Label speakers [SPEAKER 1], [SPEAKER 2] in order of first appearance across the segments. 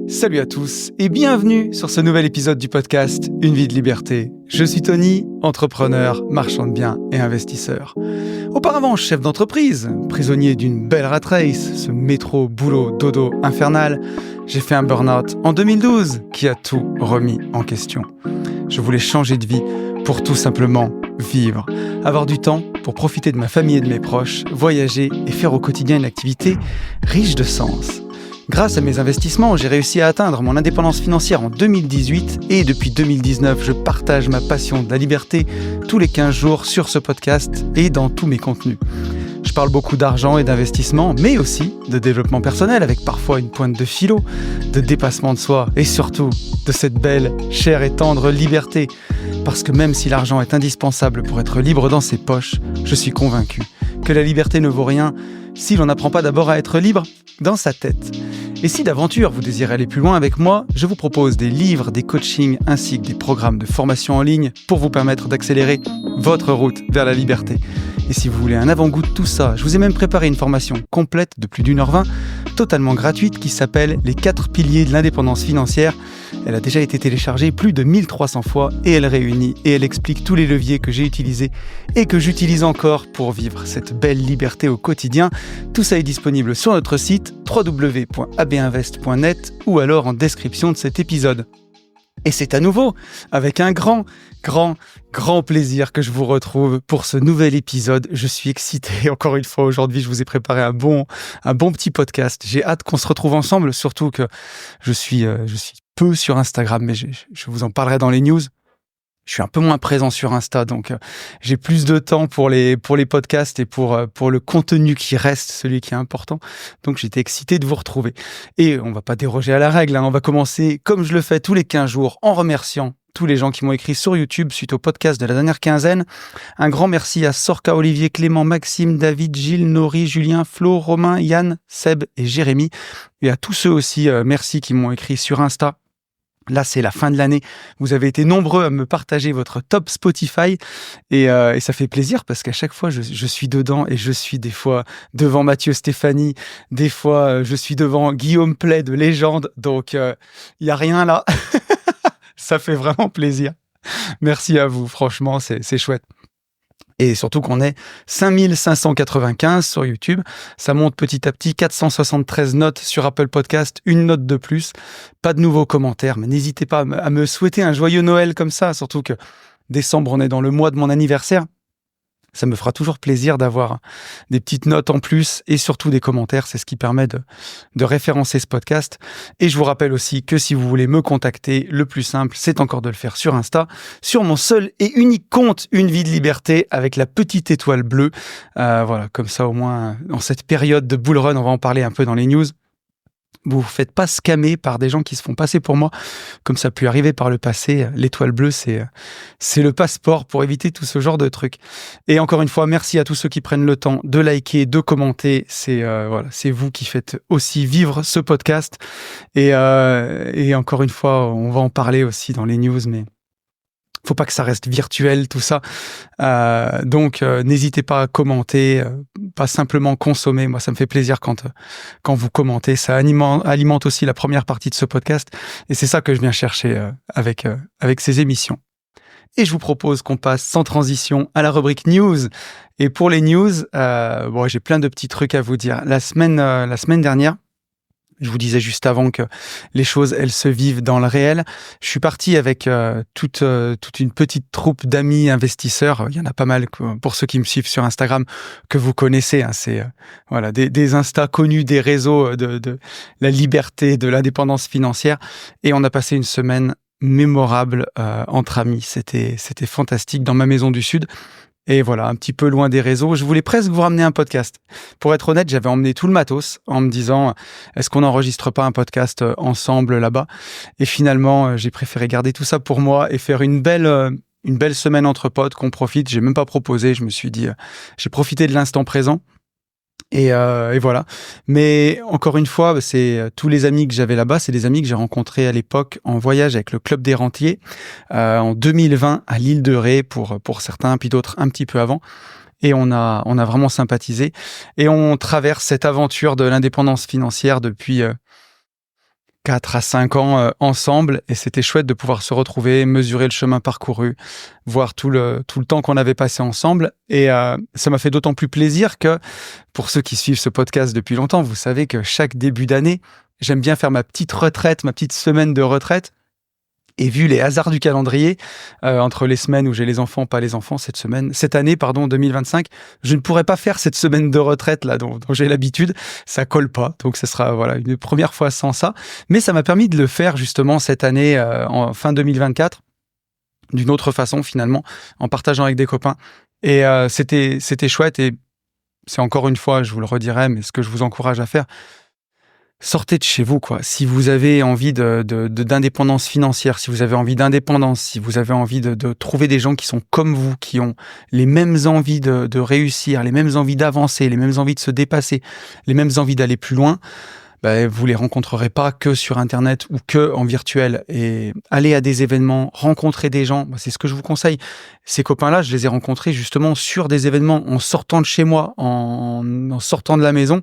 [SPEAKER 1] Salut à tous et bienvenue sur ce nouvel épisode du podcast Une vie de liberté. Je suis Tony, entrepreneur, marchand de biens et investisseur. Auparavant, chef d'entreprise, prisonnier d'une belle rat race, ce métro, boulot, dodo infernal, j'ai fait un burn-out en 2012 qui a tout remis en question. Je voulais changer de vie pour tout simplement vivre, avoir du temps pour profiter de ma famille et de mes proches, voyager et faire au quotidien une activité riche de sens. Grâce à mes investissements, j'ai réussi à atteindre mon indépendance financière en 2018 et depuis 2019, je partage ma passion de la liberté tous les 15 jours sur ce podcast et dans tous mes contenus. Je parle beaucoup d'argent et d'investissement, mais aussi de développement personnel avec parfois une pointe de philo, de dépassement de soi et surtout de cette belle, chère et tendre liberté. Parce que même si l'argent est indispensable pour être libre dans ses poches, je suis convaincu que la liberté ne vaut rien si l'on n'apprend pas d'abord à être libre dans sa tête. Et si d'aventure vous désirez aller plus loin avec moi, je vous propose des livres, des coachings ainsi que des programmes de formation en ligne pour vous permettre d'accélérer votre route vers la liberté. Et si vous voulez un avant-goût de tout ça, je vous ai même préparé une formation complète de plus d'1h20, totalement gratuite, qui s'appelle « Les 4 piliers de l'indépendance financière ». Elle a déjà été téléchargée plus de 1300 fois et elle réunit et elle explique tous les leviers que j'ai utilisés et que j'utilise encore pour vivre cette belle liberté au quotidien. Tout ça est disponible sur notre site www.abinvest.net ou alors en description de cet épisode. Et c'est à nouveau avec un grand plaisir que je vous retrouve pour ce nouvel épisode. Je suis excité. Encore une fois, aujourd'hui, je vous ai préparé un bon petit podcast. J'ai hâte qu'on se retrouve ensemble, surtout que je suis peu sur Instagram, mais je vous en parlerai dans les news. Je suis un peu moins présent sur Insta, donc j'ai plus de temps pour les podcasts et pour le contenu qui reste, celui qui est important. Donc j'étais excité de vous retrouver. Et on va pas déroger à la règle, on va commencer comme je le fais tous les 15 jours en remerciant tous les gens qui m'ont écrit sur YouTube suite au podcast de la dernière quinzaine. Un grand merci à Sorka, Olivier, Clément, Maxime, David, Gilles, Nori, Julien, Flo, Romain, Yann, Seb et Jérémy. Et à tous ceux aussi, merci qui m'ont écrit sur Insta. Là, c'est la fin de l'année. Vous avez été nombreux à me partager votre top Spotify et ça fait plaisir parce qu'à chaque fois, je suis dedans et je suis des fois devant Mathieu Stéphanie, des fois, je suis devant Guillaume Play de Légende. Donc, il y a rien là. Ça fait vraiment plaisir. Merci à vous. Franchement, c'est chouette. Et surtout qu'on est 5595 sur YouTube. Ça monte petit à petit, 473 notes sur Apple Podcast, une note de plus. Pas de nouveaux commentaires, mais n'hésitez pas à me souhaiter un joyeux Noël comme ça. Surtout que décembre, on est dans le mois de mon anniversaire. Ça me fera toujours plaisir d'avoir des petites notes en plus et surtout des commentaires. C'est ce qui permet de référencer ce podcast. Et je vous rappelle aussi que si vous voulez me contacter, le plus simple, c'est encore de le faire sur Insta, sur mon seul et unique compte Une vie de liberté avec la petite étoile bleue. Voilà, comme ça au moins, en cette période de bull run, on va en parler un peu dans les news. Vous ne vous faites pas scammer par des gens qui se font passer pour moi, comme ça a pu arriver par le passé. L'étoile bleue, c'est le passeport pour éviter tout ce genre de trucs. Et encore une fois, merci à tous ceux qui prennent le temps de liker, de commenter. C'est vous qui faites aussi vivre ce podcast. Et encore une fois, on va en parler aussi dans les news, mais faut pas que ça reste virtuel, tout ça. Donc, n'hésitez pas à commenter, pas simplement consommer. Moi, ça me fait plaisir quand vous commentez. Ça alimente aussi la première partie de ce podcast. Et c'est ça que je viens chercher avec ces émissions. Et je vous propose qu'on passe sans transition à la rubrique news. Et pour les news, j'ai plein de petits trucs à vous dire. La semaine dernière, je vous disais juste avant que les choses, elles se vivent dans le réel. Je suis parti avec toute une petite troupe d'amis investisseurs. Il y en a pas mal pour ceux qui me suivent sur Instagram que vous connaissez. C'est des Insta connus des réseaux de la liberté, de l'indépendance financière. Et on a passé une semaine mémorable entre amis. C'était fantastique dans ma maison du Sud. Et voilà, un petit peu loin des réseaux. Je voulais presque vous ramener un podcast. Pour être honnête, j'avais emmené tout le matos en me disant est-ce qu'on n'enregistre pas un podcast ensemble là-bas? Et finalement, j'ai préféré garder tout ça pour moi et faire une belle semaine entre potes, qu'on profite. J'ai même pas proposé. Je me suis dit, j'ai profité de l'instant présent. Et voilà. Mais encore une fois, c'est tous les amis que j'avais là-bas, c'est des amis que j'ai rencontrés à l'époque en voyage avec le Club des Rentiers en 2020 à l'île de Ré pour certains, puis d'autres un petit peu avant. Et on a vraiment sympathisé. Et on traverse cette aventure de l'indépendance financière depuis 4 à 5 ans ensemble, et c'était chouette de pouvoir se retrouver, mesurer le chemin parcouru, voir tout le temps qu'on avait passé ensemble. Et ça m'a fait d'autant plus plaisir que, pour ceux qui suivent ce podcast depuis longtemps, vous savez que chaque début d'année, j'aime bien faire ma petite retraite, ma petite semaine de retraite. Et vu les hasards du calendrier, entre les semaines où j'ai les enfants, pas les enfants, cette année, 2025, je ne pourrais pas faire cette semaine de retraite là dont j'ai l'habitude. Ça colle pas, donc ce sera une première fois sans ça. Mais ça m'a permis de le faire justement cette année, en fin 2024, d'une autre façon finalement, en partageant avec des copains. Et c'était chouette. Et c'est encore une fois, je vous le redirai, mais ce que je vous encourage à faire, sortez de chez vous, quoi. Si vous avez envie d'indépendance financière, si vous avez envie d'indépendance, si vous avez envie de trouver des gens qui sont comme vous, qui ont les mêmes envies de réussir, les mêmes envies d'avancer, les mêmes envies de se dépasser, les mêmes envies d'aller plus loin, vous les rencontrerez pas que sur Internet ou que en virtuel. Et aller à des événements, rencontrer des gens, c'est ce que je vous conseille. Ces copains-là, je les ai rencontrés justement sur des événements, en sortant de chez moi, en sortant de la maison.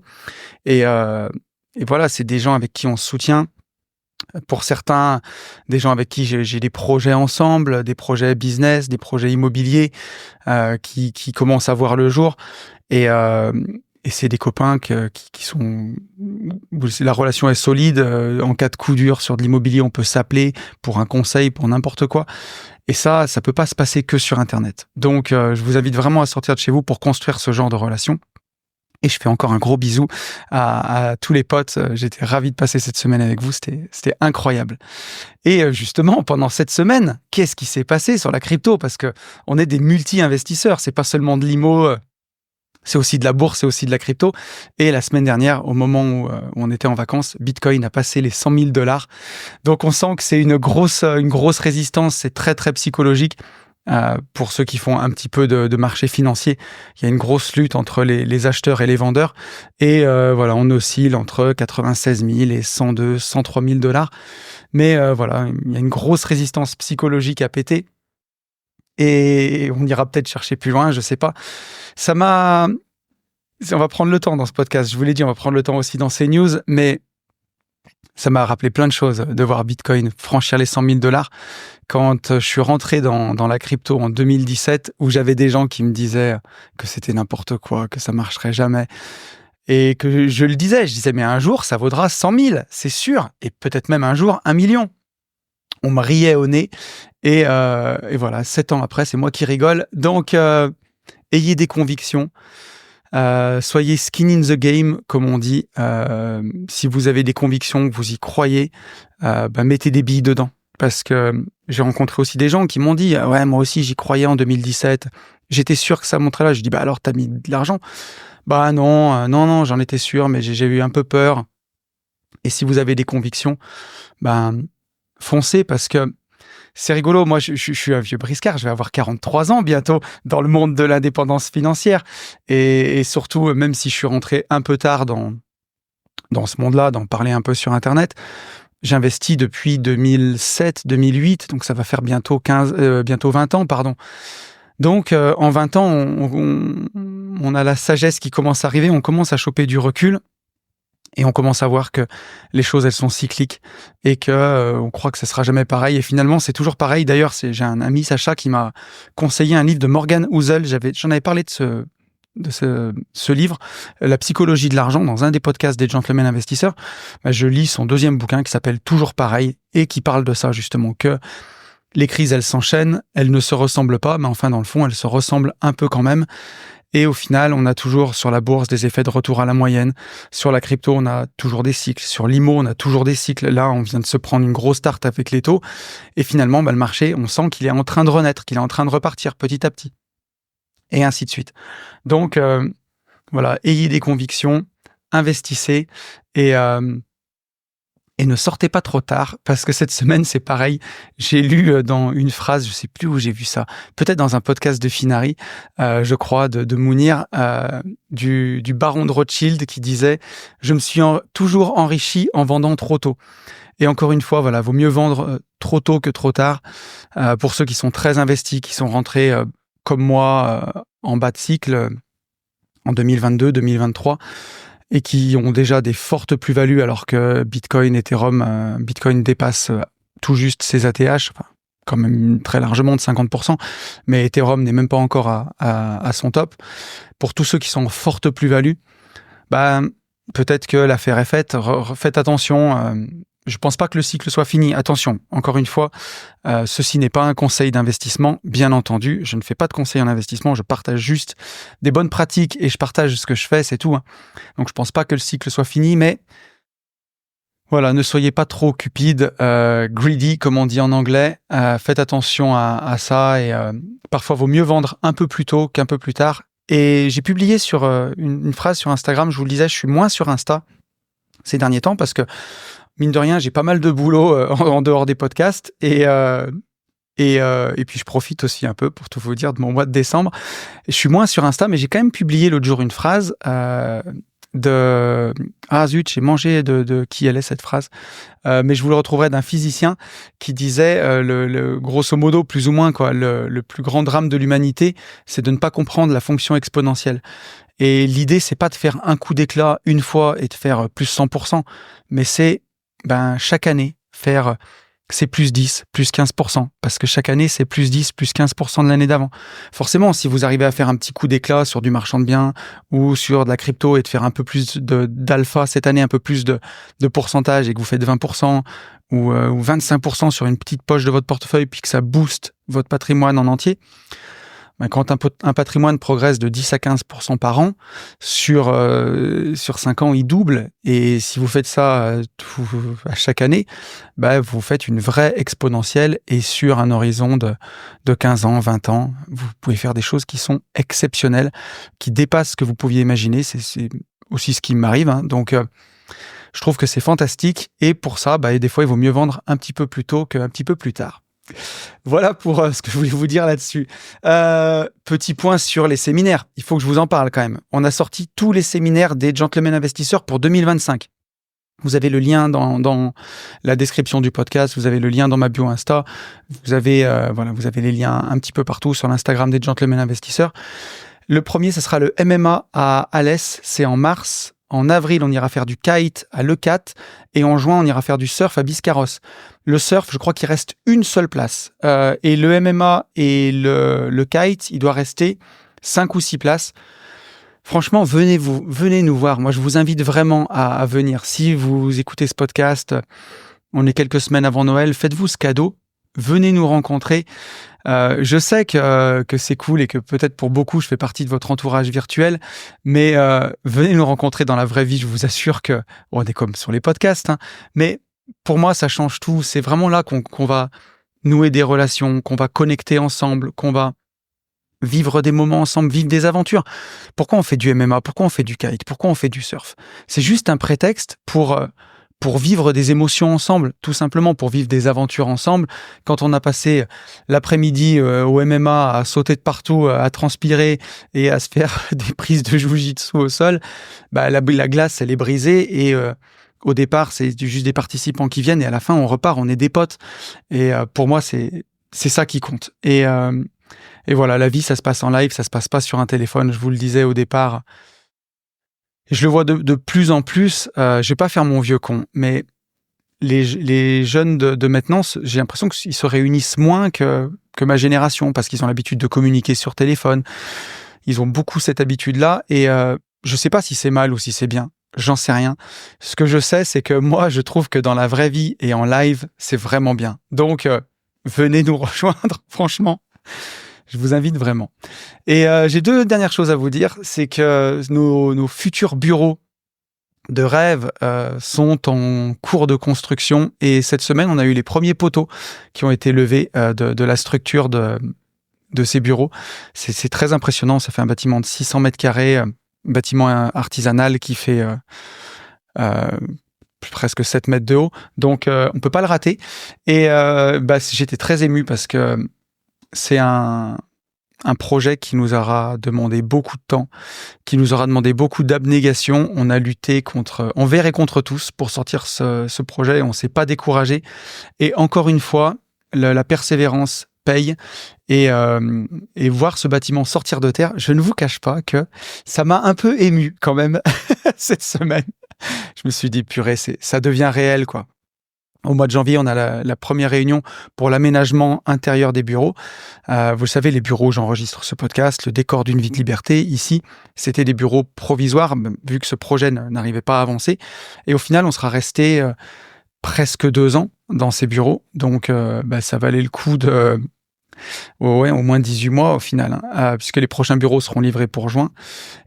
[SPEAKER 1] Et voilà, c'est des gens avec qui on se soutient. Pour certains, des gens avec qui j'ai des projets ensemble, des projets business, des projets immobiliers qui commencent à voir le jour. Et c'est des copains qui sont... La relation est solide. En cas de coup dur sur de l'immobilier, on peut s'appeler pour un conseil, pour n'importe quoi. Et ça peut pas se passer que sur Internet. Donc, je vous invite vraiment à sortir de chez vous pour construire ce genre de relation. Et je fais encore un gros bisou à tous les potes. J'étais ravi de passer cette semaine avec vous. C'était incroyable. Et justement, pendant cette semaine, qu'est-ce qui s'est passé sur la crypto? Parce que on est des multi-investisseurs. C'est pas seulement de l'IMO, c'est aussi de la bourse, c'est aussi de la crypto. Et la semaine dernière, au moment où on était en vacances, Bitcoin a passé les $100 000. Donc on sent que c'est une grosse résistance. C'est très, très psychologique. Pour ceux qui font un petit peu de marché financier, il y a une grosse lutte entre les acheteurs et les vendeurs. Et on oscille entre 96 000 et 102, 103 $. Mais il y a une grosse résistance psychologique à péter. Et on ira peut-être chercher plus loin, je sais pas. On va prendre le temps dans ce podcast. Je vous l'ai dit, on va prendre le temps aussi dans ces news, mais ça m'a rappelé plein de choses de voir Bitcoin franchir les $100 000 quand je suis rentré dans la crypto en 2017, où j'avais des gens qui me disaient que c'était n'importe quoi, que ça marcherait jamais. Et que je disais, mais un jour, ça vaudra 100 000, c'est sûr. Et peut-être même un jour, 1 million. On me riait au nez. Et voilà, 7 ans après, c'est moi qui rigole. Donc, ayez des convictions. Soyez skin in the game, comme on dit. Si vous avez des convictions, que vous y croyez, mettez des billes dedans. Parce que j'ai rencontré aussi des gens qui m'ont dit « Ouais, moi aussi, j'y croyais en 2017. J'étais sûr que ça montrait là. » Je dis « Alors, t'as mis de l'argent ?» Non, j'en étais sûr, mais j'ai eu un peu peur. Et si vous avez des convictions, foncez, parce que c'est rigolo. Moi, je suis un vieux briscard. Je vais avoir 43 ans bientôt dans le monde de l'indépendance financière. Et surtout, même si je suis rentré un peu tard dans ce monde-là, d'en parler un peu sur Internet, j'investis depuis 2007, 2008. Donc, ça va faire bientôt 20 ans, pardon. Donc, en 20 ans, on a la sagesse qui commence à arriver. On commence à choper du recul. Et on commence à voir que les choses, elles sont cycliques et que on croit que ça sera jamais pareil. Et finalement, c'est toujours pareil. D'ailleurs, j'ai un ami, Sacha, qui m'a conseillé un livre de Morgan Housel. J'en avais parlé de ce livre, La psychologie de l'argent, dans un des podcasts des Gentlemen Investisseurs. Je lis son deuxième bouquin qui s'appelle Toujours pareil et qui parle de ça, justement, que les crises, elles s'enchaînent, elles ne se ressemblent pas, mais enfin, dans le fond, elles se ressemblent un peu quand même. Et au final, on a toujours sur la bourse des effets de retour à la moyenne. Sur la crypto, on a toujours des cycles. Sur l'IMO, on a toujours des cycles. Là, on vient de se prendre une grosse tarte avec les taux. Et finalement, le marché, on sent qu'il est en train de renaître, qu'il est en train de repartir petit à petit. Et ainsi de suite. Donc, ayez des convictions, investissez et ne sortez pas trop tard, parce que cette semaine, c'est pareil. J'ai lu dans une phrase, je sais plus où j'ai vu ça, peut-être dans un podcast de Finari, je crois, de Mounir, du baron de Rothschild, qui disait « Je me suis toujours enrichi en vendant trop tôt ». Et encore une fois, vaut mieux vendre trop tôt que trop tard. Pour ceux qui sont très investis, qui sont rentrés comme moi en bas de cycle en 2022, 2023, et qui ont déjà des fortes plus-values alors que Bitcoin, Ethereum, Bitcoin dépasse tout juste ses ATH, enfin, quand même très largement de 50%, mais Ethereum n'est même pas encore à son top. Pour tous ceux qui sont en forte plus-value, peut-être que l'affaire est faite. Faites attention. Je pense pas que le cycle soit fini. Attention, encore une fois, ceci n'est pas un conseil d'investissement, bien entendu. Je ne fais pas de conseil en investissement, je partage juste des bonnes pratiques et je partage ce que je fais, c'est tout. Donc je pense pas que le cycle soit fini, mais voilà, ne soyez pas trop cupide, greedy comme on dit en anglais. Faites attention à ça et parfois vaut mieux vendre un peu plus tôt qu'un peu plus tard. Et j'ai publié sur une phrase sur Instagram, je vous le disais, je suis moins sur Insta ces derniers temps parce que mine de rien, j'ai pas mal de boulot en dehors des podcasts et puis je profite aussi un peu, pour tout vous dire, de mon mois de décembre. Je suis moins sur Insta, mais j'ai quand même publié l'autre jour une phrase j'ai mangé de qui elle est cette phrase, mais je vous le retrouverai d'un physicien qui disait grosso modo, plus ou moins, quoi, le plus grand drame de l'humanité, c'est de ne pas comprendre la fonction exponentielle. Et l'idée, c'est pas de faire un coup d'éclat une fois et de faire plus 100%, mais c'est chaque année faire c'est plus 10, plus 15%, parce que chaque année, c'est plus 10, plus 15% de l'année d'avant. Forcément, si vous arrivez à faire un petit coup d'éclat sur du marchand de biens ou sur de la crypto et de faire un peu plus d'alpha cette année, un peu plus de pourcentage et que vous faites 20% ou 25% sur une petite poche de votre portefeuille puis que ça booste votre patrimoine en entier, quand un patrimoine progresse de 10 à 15% par an, sur 5 ans, il double. Et si vous faites ça à chaque année, vous faites une vraie exponentielle. Et sur un horizon de 15 ans, 20 ans, vous pouvez faire des choses qui sont exceptionnelles, qui dépassent ce que vous pouviez imaginer. C'est aussi ce qui m'arrive. Donc, je trouve que c'est fantastique. Et pour ça, des fois, il vaut mieux vendre un petit peu plus tôt qu'un petit peu plus tard. Voilà pour ce que je voulais vous dire là-dessus. Petit point sur les séminaires. Il faut que je vous en parle quand même. On a sorti tous les séminaires des Gentlemen Investisseurs pour 2025. Vous avez le lien dans la description du podcast. Vous avez le lien dans ma bio Insta. Vous avez les liens un petit peu partout sur l'Instagram des Gentlemen Investisseurs. Le premier, ce sera le MMA à Alès. C'est en mars. En avril, on ira faire du kite à Leucate et en juin, on ira faire du surf à Biscarrosse. Le surf, je crois qu'il reste une seule place. Et le MMA et le kite, il doit rester 5 ou 6 places. Franchement, venez nous voir. Moi, je vous invite vraiment à venir. Si vous écoutez ce podcast, on est quelques semaines avant Noël, faites-vous ce cadeau. Venez nous rencontrer. Je sais que c'est cool et que peut-être pour beaucoup, je fais partie de votre entourage virtuel, mais venez nous rencontrer dans la vraie vie. Je vous assure que on est comme sur les podcasts, mais pour moi, ça change tout. C'est vraiment là qu'on va nouer des relations, qu'on va connecter ensemble, qu'on va vivre des moments ensemble, vivre des aventures. Pourquoi on fait du MMA? Pourquoi on fait du kite? Pourquoi on fait du surf? C'est juste un prétexte pour vivre des émotions ensemble, tout simplement pour vivre des aventures ensemble. Quand on a passé l'après-midi au MMA à sauter de partout, à transpirer et à se faire des prises de jiu-jitsu au sol, la glace, elle est brisée et au départ, c'est juste des participants qui viennent et à la fin, on repart, on est des potes. Et pour moi, c'est ça qui compte. Et voilà, la vie, ça se passe en live, ça se passe pas sur un téléphone. Je vous le disais au départ. Et je le vois de plus en plus. Je vais pas faire mon vieux con, mais les jeunes de maintenant, j'ai l'impression qu'ils se réunissent moins que ma génération parce qu'ils ont l'habitude de communiquer sur téléphone. Ils ont beaucoup cette habitude-là et je sais pas si c'est mal ou si c'est bien. J'en sais rien. Ce que je sais, c'est que moi, je trouve que dans la vraie vie et en live, c'est vraiment bien. Donc, venez nous rejoindre, franchement. Je vous invite vraiment. Et j'ai 2 dernières choses à vous dire. C'est que nos futurs bureaux de rêve sont en cours de construction. Et cette semaine, on a eu les premiers poteaux qui ont été levés de la structure de ces bureaux. C'est très impressionnant. Ça fait un bâtiment de 600 mètres carrés, bâtiment artisanal qui fait presque 7 mètres de haut. Donc, on peut pas le rater. Et j'étais très ému parce que c'est un projet qui nous aura demandé beaucoup de temps, qui nous aura demandé beaucoup d'abnégation. On a lutté envers et contre tous pour sortir ce projet. On s'est pas découragé. Et encore une fois, la persévérance paye et voir ce bâtiment sortir de terre, je ne vous cache pas que ça m'a un peu ému quand même cette semaine. Je me suis dit, purée, ça devient réel, quoi. Au mois de janvier, on a la première réunion pour l'aménagement intérieur des bureaux. Vous le savez, les bureaux où j'enregistre ce podcast, le décor d'une vie de liberté, ici, c'était des bureaux provisoires, vu que ce projet n'arrivait pas à avancer. Et au final, on sera resté presque 2 ans dans ces bureaux. Donc, ça valait le coup de... Ouais, au moins 18 mois au final, puisque les prochains bureaux seront livrés pour juin.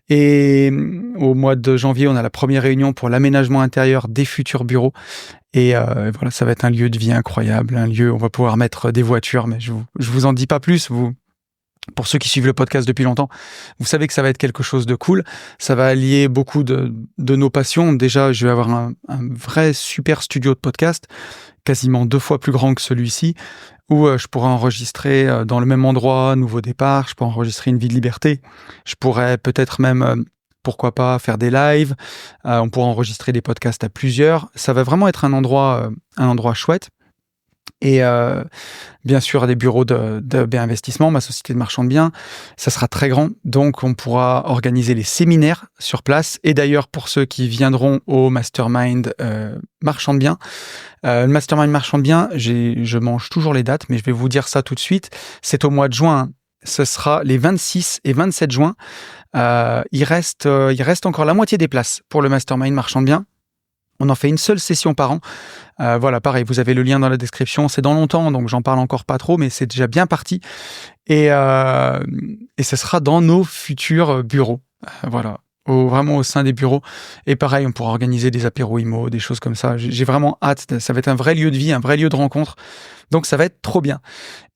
[SPEAKER 1] Et au mois de janvier, on a la première réunion pour l'aménagement intérieur des futurs bureaux. Et voilà, ça va être un lieu de vie incroyable, un lieu où on va pouvoir mettre des voitures, mais je vous en dis pas plus. Pour ceux qui suivent le podcast depuis longtemps, vous savez que ça va être quelque chose de cool. Ça va allier beaucoup de nos passions. Déjà, je vais avoir un vrai super studio de podcast, quasiment 2 fois plus grand que celui-ci, où je pourrais enregistrer dans le même endroit, nouveau départ, je pourrais enregistrer une vie de liberté. Je pourrais peut-être même, pourquoi pas, faire des lives. On pourra enregistrer des podcasts à plusieurs. Ça va vraiment être un endroit chouette. Et bien sûr, des bureaux de B Investissement, ma société de marchand de biens, ça sera très grand. Donc, on pourra organiser les séminaires sur place. Et d'ailleurs, pour ceux qui viendront au Mastermind marchand de biens, le Mastermind marchand de biens, je mange toujours les dates, mais je vais vous dire ça tout de suite. C'est au mois de juin. Ce sera les 26 et 27 juin. Il reste encore la moitié des places pour le Mastermind marchand de biens. On en fait une seule session par an. Voilà, pareil, vous avez le lien dans la description. C'est dans longtemps, donc j'en parle encore pas trop, mais c'est déjà bien parti. Et ce sera dans nos futurs bureaux. Voilà, vraiment au sein des bureaux. Et pareil, on pourra organiser des apéros IMO, des choses comme ça. J'ai vraiment hâte. Ça va être un vrai lieu de vie, un vrai lieu de rencontre. Donc ça va être trop bien.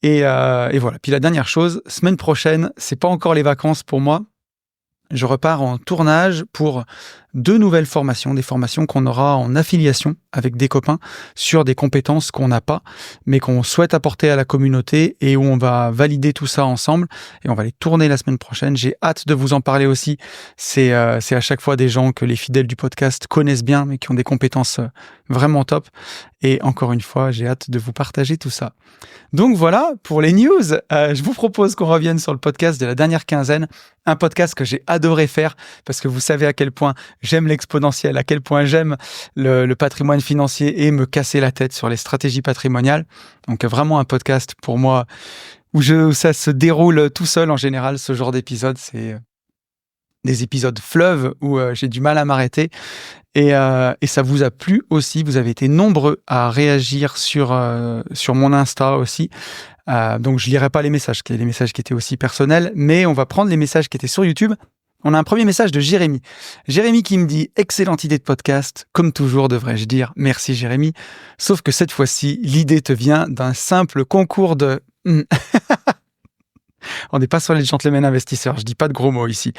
[SPEAKER 1] Et voilà. Puis la dernière chose, semaine prochaine, c'est pas encore les vacances pour moi. Je repars en tournage pour 2 nouvelles formations, des formations qu'on aura en affiliation avec des copains sur des compétences qu'on n'a pas, mais qu'on souhaite apporter à la communauté et où on va valider tout ça ensemble et on va les tourner la semaine prochaine. J'ai hâte de vous en parler aussi. C'est à chaque fois des gens que les fidèles du podcast connaissent bien, mais qui ont des compétences vraiment top. Et encore une fois, j'ai hâte de vous partager tout ça. Donc voilà, pour les news, je vous propose qu'on revienne sur le podcast de la dernière quinzaine, un podcast que j'ai adoré faire parce que vous savez à quel point j'aime l'exponentiel, à quel point j'aime le patrimoine financier et me casser la tête sur les stratégies patrimoniales. Donc vraiment un podcast pour moi où ça se déroule tout seul en général, ce genre d'épisode. C'est des épisodes fleuves où j'ai du mal à m'arrêter. Et ça vous a plu aussi. Vous avez été nombreux à réagir sur mon Insta aussi. Donc, je lirai pas les messages qui étaient aussi personnels, mais on va prendre les messages qui étaient sur YouTube. On a un premier message de Jérémy. Jérémy qui me dit « Excellente idée de podcast. Comme toujours, devrais-je dire. Merci Jérémy. Sauf que cette fois-ci, l'idée te vient d'un simple concours de... » On n'est pas sur les gentlemen investisseurs. Je dis pas de gros mots ici.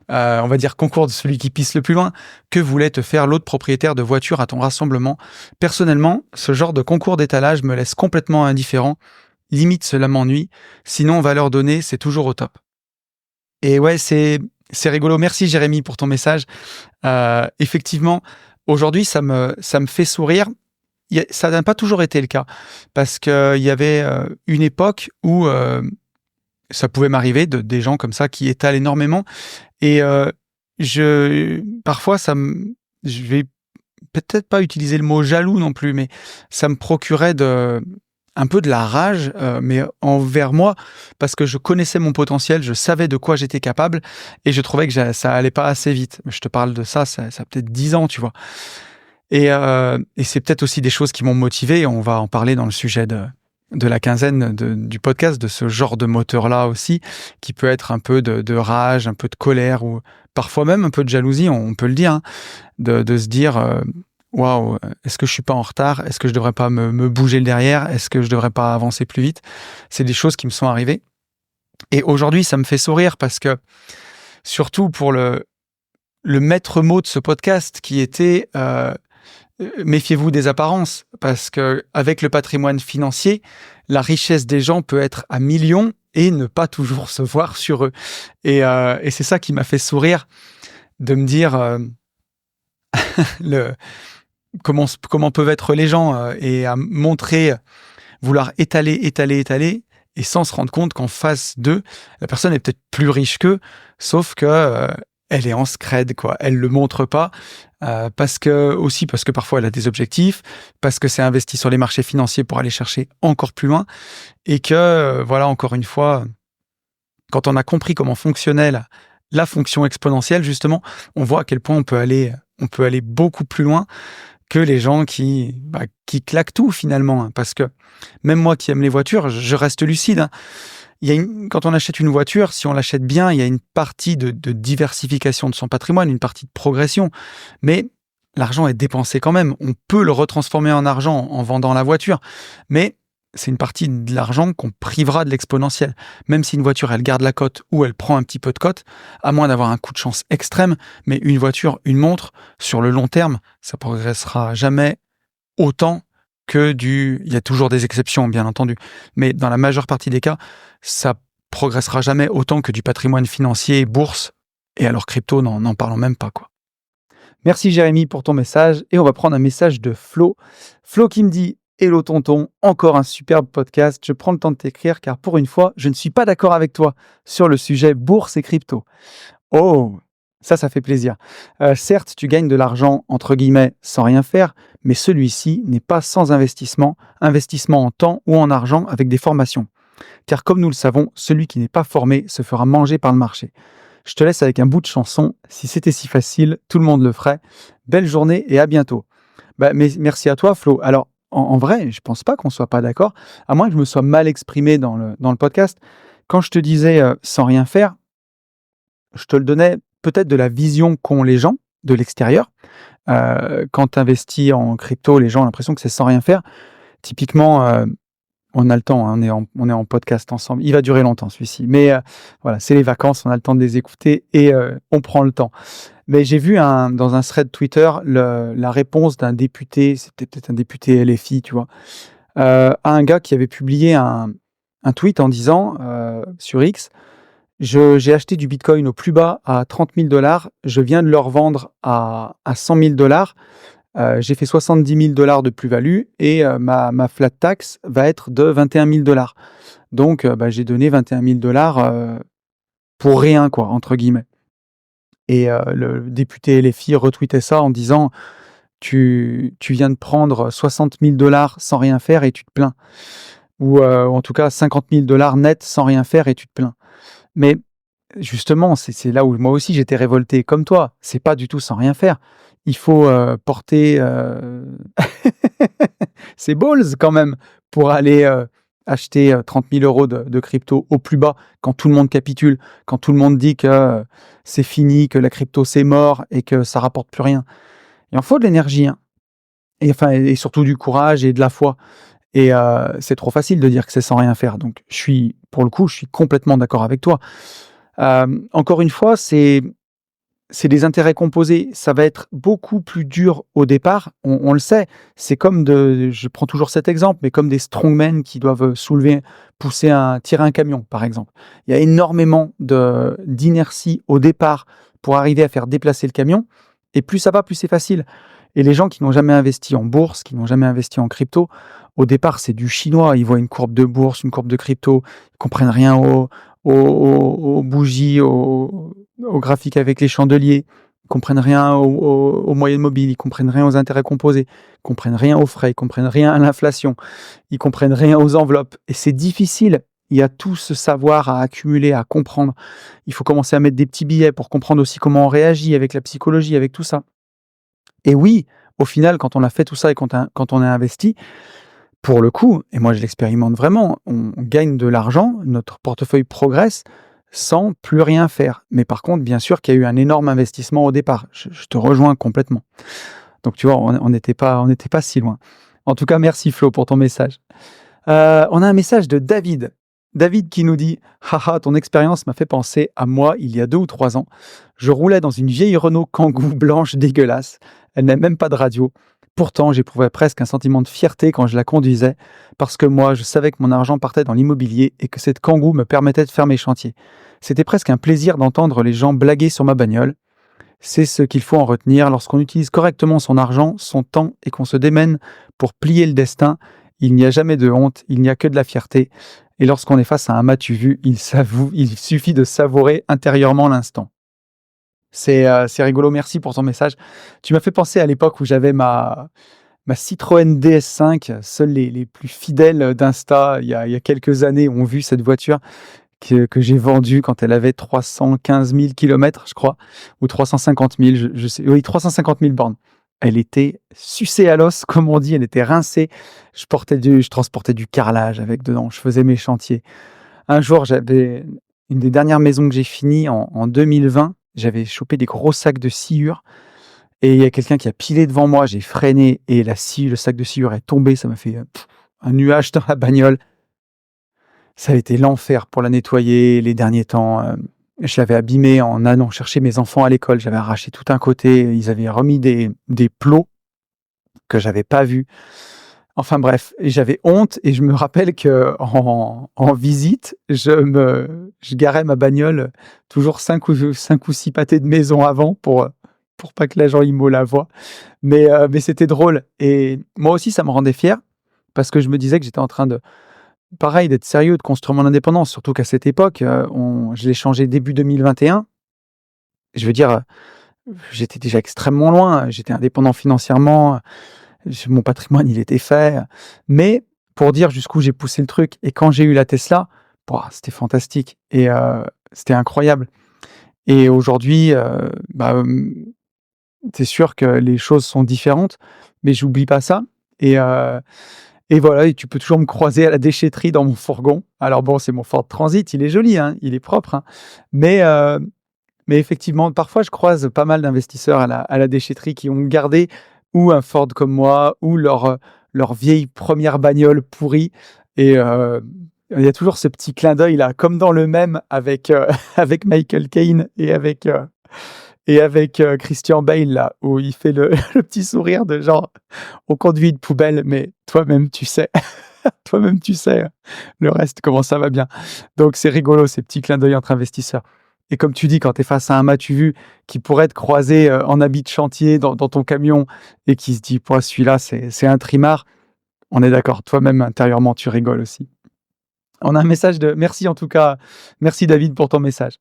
[SPEAKER 1] On va dire concours de celui qui pisse le plus loin. Que voulait te faire l'autre propriétaire de voiture à ton rassemblement? Personnellement, ce genre de concours d'étalage me laisse complètement indifférent. Limite, cela m'ennuie. Sinon, on va leur donner, c'est toujours au top. Et ouais, c'est rigolo. Merci Jérémy pour ton message. Effectivement, aujourd'hui, ça me fait sourire. Ça n'a pas toujours été le cas. Parce qu'il y avait une époque où... ça pouvait m'arriver des gens comme ça qui étalent énormément. Et parfois, je vais peut-être pas utiliser le mot jaloux non plus, mais ça me procurait un peu de la rage, mais envers moi, parce que je connaissais mon potentiel, je savais de quoi j'étais capable, et je trouvais que ça allait pas assez vite. Je te parle de ça a peut-être 10 ans, tu vois. Et c'est peut-être aussi des choses qui m'ont motivé, et on va en parler dans le sujet de la quinzaine du podcast, de ce genre de moteur-là aussi, qui peut être un peu de rage, un peu de colère, ou parfois même un peu de jalousie, on peut le dire, hein, de se dire waouh, est-ce que je suis pas en retard? Est-ce que je devrais pas me bouger le derrière? Est-ce que je devrais pas avancer plus vite? C'est des choses qui me sont arrivées. Et aujourd'hui, ça me fait sourire parce que, surtout pour le maître mot de ce podcast qui était méfiez-vous des apparences, parce que avec le patrimoine financier, la richesse des gens peut être à millions et ne pas toujours se voir sur eux. Et c'est ça qui m'a fait sourire, de me dire comment peuvent être les gens et à montrer, vouloir étaler, et sans se rendre compte qu'en face d'eux, la personne est peut-être plus riche qu'eux, sauf que elle est en scred, quoi. Elle le montre pas parce que parfois elle a des objectifs, parce que c'est investi sur les marchés financiers pour aller chercher encore plus loin, et que voilà, encore une fois, quand on a compris comment fonctionnait la fonction exponentielle, justement, on voit à quel point on peut aller beaucoup plus loin que les gens qui claquent tout finalement, hein. Parce que même moi qui aime les voitures, je reste lucide, hein. Quand on achète une voiture, si on l'achète bien, il y a une partie de diversification de son patrimoine, une partie de progression. Mais l'argent est dépensé quand même. On peut le retransformer en argent en vendant la voiture. Mais c'est une partie de l'argent qu'on privera de l'exponentiel. Même si une voiture, elle garde la cote ou elle prend un petit peu de cote, à moins d'avoir un coup de chance extrême. Mais une voiture, une montre, sur le long terme, ça progressera jamais autant il y a toujours des exceptions, bien entendu, mais dans la majeure partie des cas, ça progressera jamais autant que du patrimoine financier, bourse, et alors crypto, n'en parlons même pas, quoi. Merci Jérémy pour ton message, et on va prendre un message de Flo. Flo qui me dit « Hello tonton, encore un superbe podcast, je prends le temps de t'écrire car pour une fois, je ne suis pas d'accord avec toi sur le sujet bourse et crypto. » Oh, ça fait plaisir. Certes, tu gagnes de l'argent, entre guillemets, sans rien faire, mais celui-ci n'est pas sans investissement en temps ou en argent avec des formations. Car comme nous le savons, celui qui n'est pas formé se fera manger par le marché. Je te laisse avec un bout de chanson. Si c'était si facile, tout le monde le ferait. Belle journée et à bientôt. Mais merci à toi, Flo. Alors, en vrai, je pense pas qu'on soit pas d'accord, à moins que je me sois mal exprimé dans le podcast. Quand je te disais sans rien faire, je te le donnais peut-être de la vision qu'ont les gens de l'extérieur. Quand tu investis en crypto, les gens ont l'impression que c'est sans rien faire. Typiquement, on a le temps, hein, on est en podcast ensemble. Il va durer longtemps celui-ci. Mais voilà, c'est les vacances, on a le temps de les écouter et on prend le temps. Mais j'ai vu dans un thread Twitter la réponse d'un député, c'était peut-être un député LFI, tu vois, à un gars qui avait publié un tweet en disant sur X, j'ai acheté du Bitcoin au plus bas à 30 000 $, je viens de le revendre à 100 000 $, j'ai fait 70 000 $ de plus-value et ma flat tax va être de 21 000 $. Donc j'ai donné 21 000 $ pour rien, quoi, entre guillemets. Et le député LFI retweetait ça en disant tu viens de prendre 60 000 $ sans rien faire et tu te plains. Ou en tout cas 50 000 $ net sans rien faire et tu te plains. Mais justement, c'est là où moi aussi j'étais révolté comme toi. C'est pas du tout sans rien faire. Il faut porter ses balls quand même pour aller acheter 30 000 € de crypto au plus bas quand tout le monde capitule, quand tout le monde dit que c'est fini, que la crypto c'est mort et que ça rapporte plus rien. Il en faut de l'énergie, hein. Et surtout du courage et de la foi. Et c'est trop facile de dire que c'est sans rien faire. Donc pour le coup, je suis complètement d'accord avec toi. Encore une fois, c'est des intérêts composés. Ça va être beaucoup plus dur au départ. On le sait. C'est comme je prends toujours cet exemple, mais comme des strongmen qui doivent tirer un camion, par exemple. Il y a énormément d'inertie au départ pour arriver à faire déplacer le camion. Et plus ça va, plus c'est facile. Et les gens qui n'ont jamais investi en bourse, qui n'ont jamais investi en crypto, au départ, c'est du chinois. Ils voient une courbe de bourse, une courbe de crypto. Ils comprennent rien aux bougies, aux graphiques avec les chandeliers. Ils comprennent rien aux moyennes mobiles. Ils comprennent rien aux intérêts composés. Ils comprennent rien aux frais. Ils comprennent rien à l'inflation. Ils comprennent rien aux enveloppes. Et c'est difficile. Il y a tout ce savoir à accumuler, à comprendre. Il faut commencer à mettre des petits billets pour comprendre aussi comment on réagit avec la psychologie, avec tout ça. Et oui, au final, quand on a fait tout ça et quand on a investi, pour le coup, et moi je l'expérimente vraiment, on gagne de l'argent, notre portefeuille progresse sans plus rien faire. Mais par contre, bien sûr qu'il y a eu un énorme investissement au départ. Je te rejoins complètement. Donc tu vois, on n'était pas si loin. En tout cas, merci Flo pour ton message. On a un message de David. David qui nous dit « Haha, ton expérience m'a fait penser à moi il y a 2 ou 3 ans. Je roulais dans une vieille Renault Kangoo blanche dégueulasse. Elle n'a même pas de radio. Pourtant, j'éprouvais presque un sentiment de fierté quand je la conduisais, parce que moi, je savais que mon argent partait dans l'immobilier et que cette Kangoo me permettait de faire mes chantiers. C'était presque un plaisir d'entendre les gens blaguer sur ma bagnole. C'est ce qu'il faut en retenir lorsqu'on utilise correctement son argent, son temps et qu'on se démène pour plier le destin. Il n'y a jamais de honte, il n'y a que de la fierté. Et lorsqu'on est face à un m'as-tu vu, il suffit de savourer intérieurement l'instant. C'est rigolo, merci pour ton message. Tu m'as fait penser à l'époque où j'avais ma Citroën DS5. Seuls les plus fidèles d'Insta, il y a quelques années, ont vu cette voiture que j'ai vendue quand elle avait 315 000 kilomètres, je crois, ou 350 000, je sais, oui, 350 000 bornes. Elle était sucée à l'os, comme on dit, elle était rincée. Je transportais du carrelage avec dedans, je faisais mes chantiers. Un jour, j'avais une des dernières maisons que j'ai finies en 2020. J'avais chopé des gros sacs de sciure et il y a quelqu'un qui a pilé devant moi. J'ai freiné et le sac de sciure est tombé. Ça m'a fait un nuage dans la bagnole. Ça a été l'enfer pour la nettoyer les derniers temps. Je l'avais abîmée en allant chercher mes enfants à l'école. J'avais arraché tout un côté. Ils avaient remis des plots que j'avais pas vus. Enfin bref, et j'avais honte et je me rappelle que en visite, je garais ma bagnole toujours 5 ou 6 pâtés de maison avant pour pas que l'agent IMO la voie. Mais c'était drôle et moi aussi ça me rendait fier parce que je me disais que j'étais en train pareil, d'être sérieux, de construire mon indépendance. Surtout qu'à cette époque, je l'ai changé début 2021. Je veux dire, j'étais déjà extrêmement loin. J'étais indépendant financièrement. Mon patrimoine, il était fait. Mais pour dire jusqu'où j'ai poussé le truc, et quand j'ai eu la Tesla, c'était fantastique. Et c'était incroyable. Et aujourd'hui, c'est sûr que les choses sont différentes, mais j'oublie pas ça. Et voilà, et tu peux toujours me croiser à la déchetterie dans mon fourgon. Alors bon, c'est mon Ford Transit, il est joli, hein, il est propre, hein. Mais effectivement, parfois je croise pas mal d'investisseurs à la déchetterie qui ont gardé ou un Ford comme moi, ou leur vieille première bagnole pourrie. Et il y a toujours ce petit clin d'œil là, comme dans le mème avec, avec Michael Caine et avec Christian Bale là, où il fait le, le petit sourire de genre, on conduit une poubelle, mais toi-même tu sais, toi-même tu sais le reste, comment ça va bien. Donc c'est rigolo ces petits clins d'œil entre investisseurs. Et comme tu dis, quand tu es face à un m'as-tu vu qui pourrait te croiser en habit de chantier dans ton camion et qui se dit, celui-là c'est un trimard, on est d'accord, toi-même intérieurement tu rigoles aussi. On a un message merci en tout cas, merci David pour ton message.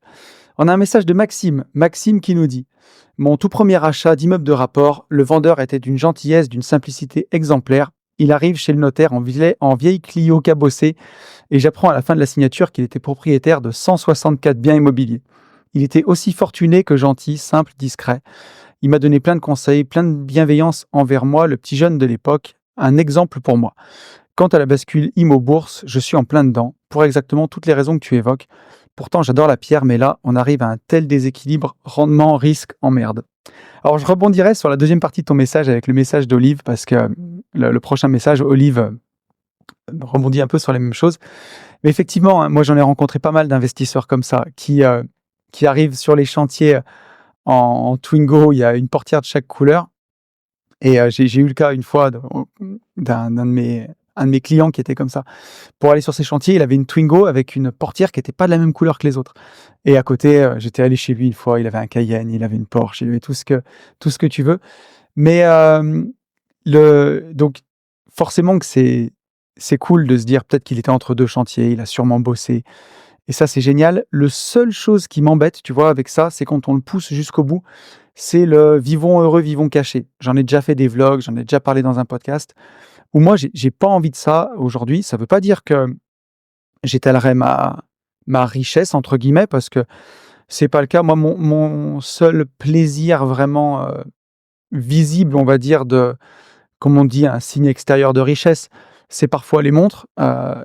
[SPEAKER 1] On a un message de Maxime. Maxime qui nous dit « Mon tout premier achat d'immeuble de rapport, le vendeur était d'une gentillesse, d'une simplicité exemplaire. Il arrive chez le notaire en vieille Clio cabossée et j'apprends à la fin de la signature qu'il était propriétaire de 164 biens immobiliers. Il était aussi fortuné que gentil, simple, discret. Il m'a donné plein de conseils, plein de bienveillance envers moi, le petit jeune de l'époque, un exemple pour moi. Quant à la bascule IMO-Bourse, je suis en plein dedans, pour exactement toutes les raisons que tu évoques. Pourtant, j'adore la pierre, mais là, on arrive à un tel déséquilibre, rendement, risque, emmerde. » Alors, je rebondirai sur la deuxième partie de ton message avec le message d'Olive, parce que le prochain message, Olive rebondit un peu sur les mêmes choses. Mais effectivement, hein, moi, j'en ai rencontré pas mal d'investisseurs comme ça, qui arrivent sur les chantiers en Twingo, il y a une portière de chaque couleur. Et j'ai eu le cas une fois d'un de mes clients qui était comme ça. Pour aller sur ses chantiers, il avait une Twingo avec une portière qui n'était pas de la même couleur que les autres. Et à côté, j'étais allé chez lui une fois, il avait un Cayenne, il avait une Porsche, il avait tout ce que tu veux. Mais donc forcément que c'est cool de se dire peut-être qu'il était entre deux chantiers, il a sûrement bossé. Et ça, c'est génial. Le seule chose qui m'embête, tu vois, avec ça, c'est quand on le pousse jusqu'au bout, c'est le vivons heureux, vivons cachés. J'en ai déjà fait des vlogs, j'en ai déjà parlé dans un podcast, où moi, j'ai pas envie de ça aujourd'hui. Ça veut pas dire que j'étalerai ma richesse, entre guillemets, parce que c'est pas le cas. Moi, mon seul plaisir vraiment visible, on va dire, comme on dit, un signe extérieur de richesse, c'est parfois les montres.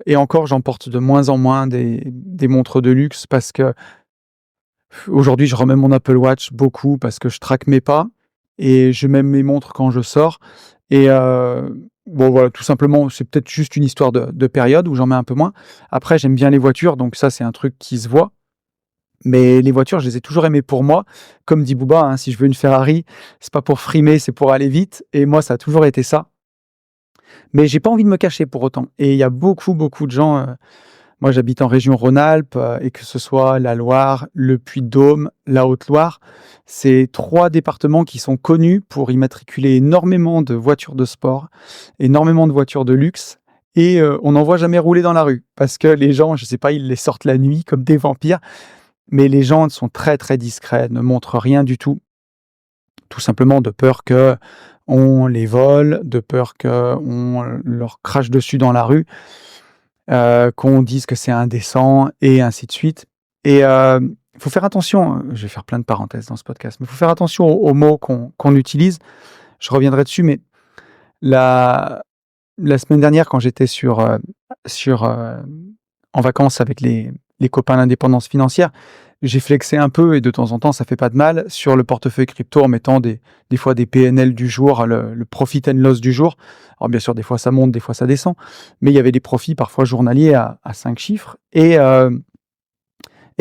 [SPEAKER 1] Et encore, j'en porte de moins en moins des montres de luxe parce que aujourd'hui, je remets mon Apple Watch beaucoup parce que je traque mes pas et je mets mes montres quand je sors. Et bon, voilà, tout simplement, c'est peut-être juste une histoire de période où j'en mets un peu moins. Après, j'aime bien les voitures, donc ça, c'est un truc qui se voit. Mais les voitures, je les ai toujours aimées pour moi. Comme dit Booba, hein, si je veux une Ferrari, c'est pas pour frimer, c'est pour aller vite. Et moi, ça a toujours été ça. Mais j'ai pas envie de me cacher pour autant. Et il y a beaucoup, beaucoup de gens. Moi, j'habite en région Rhône-Alpes et que ce soit la Loire, le Puy-de-Dôme, la Haute-Loire, c'est 3 départements qui sont connus pour immatriculer énormément de voitures de sport, énormément de voitures de luxe et on n'en voit jamais rouler dans la rue parce que les gens, je sais pas, ils les sortent la nuit comme des vampires, mais les gens sont très, très discrets, ne montrent rien du tout. Tout simplement de peur qu'on les vole, de peur qu'on leur crache dessus dans la rue, qu'on dise que c'est indécent et ainsi de suite. Et il faut faire attention, je vais faire plein de parenthèses dans ce podcast, mais il faut faire attention aux mots qu'on utilise. Je reviendrai dessus, mais la semaine dernière, quand j'étais en vacances avec les copains d'indépendance financière, j'ai flexé un peu, et de temps en temps, ça fait pas de mal, sur le portefeuille crypto en mettant des fois des PNL du jour, le profit and loss du jour. Alors bien sûr, des fois ça monte, des fois ça descend, mais il y avait des profits parfois journaliers à 5 chiffres, et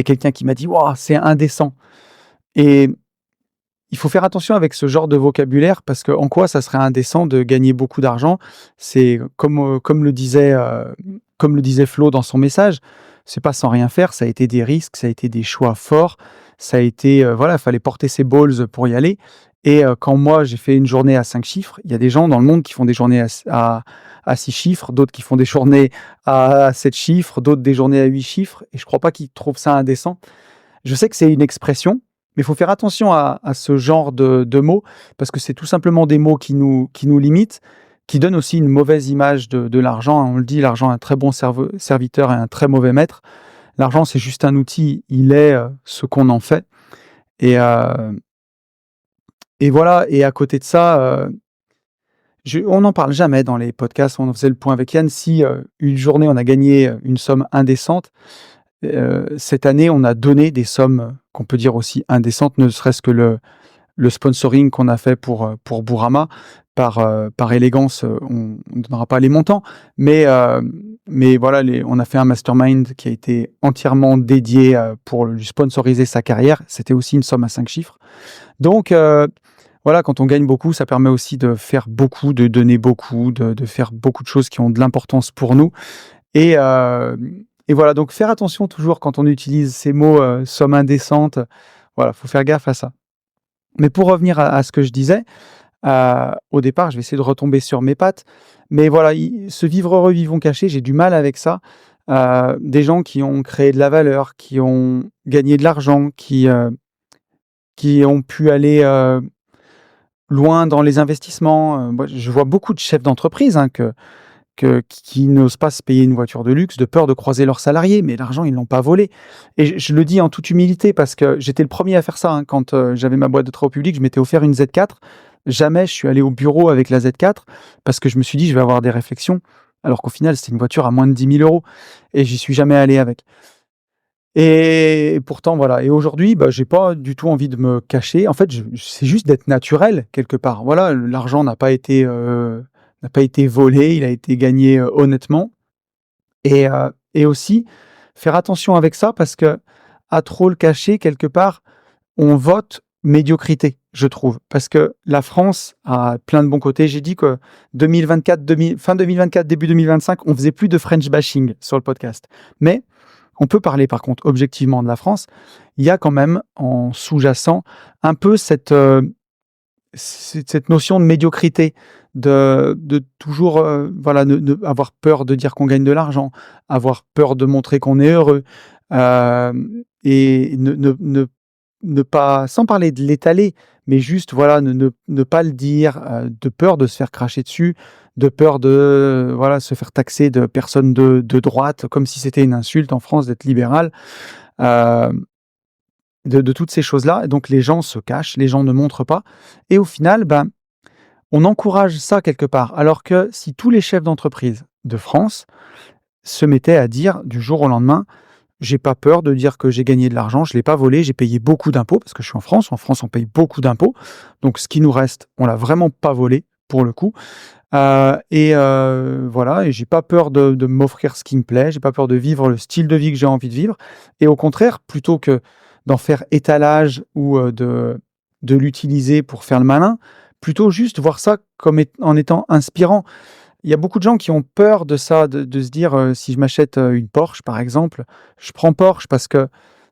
[SPEAKER 1] quelqu'un qui m'a dit « Waouh, c'est indécent !» Et il faut faire attention avec ce genre de vocabulaire, parce que en quoi ça serait indécent de gagner beaucoup d'argent? C'est comme le disait Flo dans son message, c'est pas sans rien faire, ça a été des risques, ça a été des choix forts, ça a été voilà, fallait porter ses balls pour y aller. Et quand moi j'ai fait une journée à 5 chiffres, il y a des gens dans le monde qui font des journées à 6 chiffres, d'autres qui font des journées à 7 chiffres, d'autres des journées à 8 chiffres, et je crois pas qu'ils trouvent ça indécent. Je sais que c'est une expression, mais il faut faire attention à ce genre de mots, parce que c'est tout simplement des mots qui nous limitent, qui donnent aussi une mauvaise image de l'argent. On le dit, l'argent est un très bon serviteur et un très mauvais maître. L'argent, c'est juste un outil, il est ce qu'on en fait. Et voilà, et à côté de ça, on n'en parle jamais dans les podcasts. On faisait le point avec Yann, si une journée on a gagné une somme indécente, cette année, on a donné des sommes qu'on peut dire aussi indécentes, ne serait-ce que le sponsoring qu'on a fait pour Bourama. Par élégance, on ne donnera pas les montants, mais voilà, on a fait un mastermind qui a été entièrement dédié pour lui sponsoriser sa carrière. C'était aussi une somme à 5 chiffres. Donc, voilà, quand on gagne beaucoup, ça permet aussi de faire beaucoup, de donner beaucoup, de faire beaucoup de choses qui ont de l'importance pour nous. Et voilà, donc faire attention toujours quand on utilise ces mots somme indécente. Voilà, faut faire gaffe à ça. Mais pour revenir à ce que je disais, au départ, je vais essayer de retomber sur mes pattes. Mais voilà, ce vivre heureux, vivons cachés, j'ai du mal avec ça. Des gens qui ont créé de la valeur, qui ont gagné de l'argent, qui ont pu aller loin dans les investissements. Moi, je vois beaucoup de chefs d'entreprise qui n'osent pas se payer une voiture de luxe de peur de croiser leurs salariés, mais l'argent, ils ne l'ont pas volé. Et je le dis en toute humilité, parce que j'étais le premier à faire ça. Quand j'avais ma boîte de travaux publics, je m'étais offert une Z4. Jamais je suis allé au bureau avec la Z4, parce que je me suis dit, je vais avoir des réflexions, alors qu'au final, c'était une voiture à moins de 10 000 euros, et j'y suis jamais allé avec. Et pourtant, voilà. Et aujourd'hui, j'ai pas du tout envie de me cacher. En fait, c'est juste d'être naturel, quelque part. Voilà, l'argent n'a pas été volé, il a été gagné honnêtement. Et aussi, faire attention avec ça, parce que à trop le cacher, quelque part, on vote médiocrité, je trouve. Parce que la France a plein de bons côtés. J'ai dit que fin 2024, début 2025, on faisait plus de French bashing sur le podcast. Mais on peut parler par contre objectivement de la France. Il y a quand même en sous-jacent un peu cette notion de médiocrité, de toujours avoir peur de dire qu'on gagne de l'argent, avoir peur de montrer qu'on est heureux, et ne pas, sans parler de l'étaler, mais juste voilà, ne pas le dire, de peur de se faire cracher dessus, de peur de se faire taxer de personnes de droite, comme si c'était une insulte en France d'être libéral. De toutes ces choses-là. Donc les gens se cachent, les gens ne montrent pas. Et au final, on encourage ça quelque part. Alors que si tous les chefs d'entreprise de France se mettaient à dire du jour au lendemain, j'ai pas peur de dire que j'ai gagné de l'argent, je l'ai pas volé, j'ai payé beaucoup d'impôts, parce que je suis en France on paye beaucoup d'impôts. Donc ce qui nous reste, on l'a vraiment pas volé pour le coup. Voilà, et j'ai pas peur de m'offrir ce qui me plaît, j'ai pas peur de vivre le style de vie que j'ai envie de vivre. Et au contraire, plutôt que d'en faire étalage ou de l'utiliser pour faire le malin, plutôt juste voir ça comme en étant inspirant. Il y a beaucoup de gens qui ont peur de ça, de se dire si je m'achète une Porsche par exemple, je prends Porsche parce que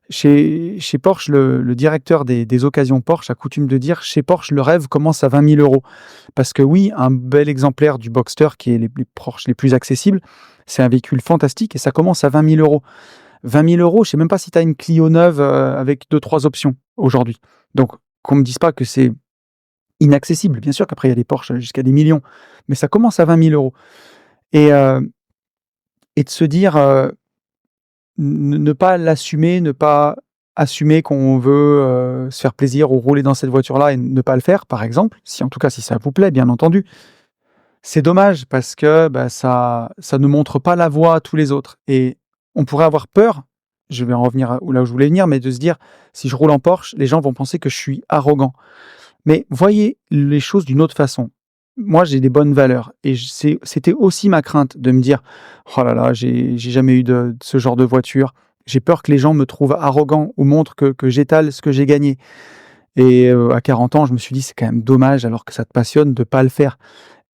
[SPEAKER 1] Chez Porsche, le directeur des occasions Porsche a coutume de dire, chez Porsche, le rêve commence à 20 000 €. Parce que oui, un bel exemplaire du Boxster, qui est les Porsche les plus accessibles, c'est un véhicule fantastique et ça commence à 20 000 €. 20 000 €, je sais même pas si tu as une Clio neuve avec 2-3 options aujourd'hui. Donc, qu'on me dise pas que c'est inaccessible. Bien sûr qu'après, il y a des Porsche jusqu'à des millions, mais ça commence à 20 000 €. Et, et de se dire, ne pas l'assumer, ne pas assumer qu'on veut se faire plaisir ou rouler dans cette voiture-là et ne pas le faire, par exemple, si en tout cas si ça vous plaît, bien entendu. C'est dommage parce que ça ne montre pas la voie à tous les autres. Et on pourrait avoir peur, je vais en revenir là où je voulais venir, mais de se dire, si je roule en Porsche, les gens vont penser que je suis arrogant. Mais voyez les choses d'une autre façon. Moi, j'ai des bonnes valeurs et c'était aussi ma crainte de me dire, oh là là, j'ai jamais eu de ce genre de voiture. J'ai peur que les gens me trouvent arrogant ou montrent que j'étale ce que j'ai gagné. Et à 40 ans, je me suis dit, c'est quand même dommage, alors que ça te passionne, de pas le faire.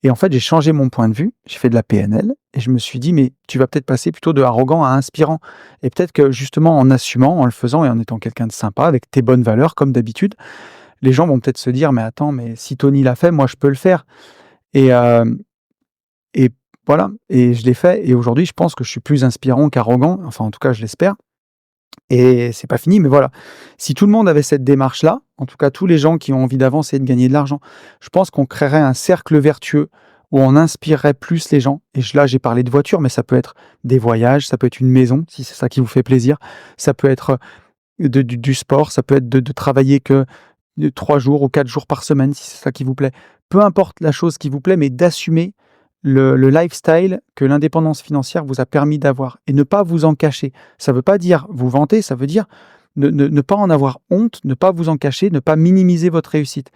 [SPEAKER 1] Et en fait, j'ai changé mon point de vue, j'ai fait de la PNL et je me suis dit, mais tu vas peut-être passer plutôt de arrogant à inspirant. Et peut-être que justement, en assumant, en le faisant et en étant quelqu'un de sympa, avec tes bonnes valeurs, comme d'habitude, les gens vont peut-être se dire, mais attends, mais si Tony l'a fait, moi je peux le faire. Et, et voilà, et je l'ai fait. Et aujourd'hui, je pense que je suis plus inspirant qu'arrogant. Enfin, en tout cas, je l'espère. Et c'est pas fini, mais voilà. Si tout le monde avait cette démarche-là, en tout cas tous les gens qui ont envie d'avancer et de gagner de l'argent, je pense qu'on créerait un cercle vertueux où on inspirerait plus les gens. Et là, j'ai parlé de voiture, mais ça peut être des voyages, ça peut être une maison, si c'est ça qui vous fait plaisir. Ça peut être du sport, ça peut être de travailler que 3 jours ou 4 jours par semaine, si c'est ça qui vous plaît. Peu importe la chose qui vous plaît, mais d'assumer le lifestyle que l'indépendance financière vous a permis d'avoir et ne pas vous en cacher. Ça ne veut pas dire vous vanter, ça veut dire ne pas en avoir honte, ne pas vous en cacher, ne pas minimiser votre réussite.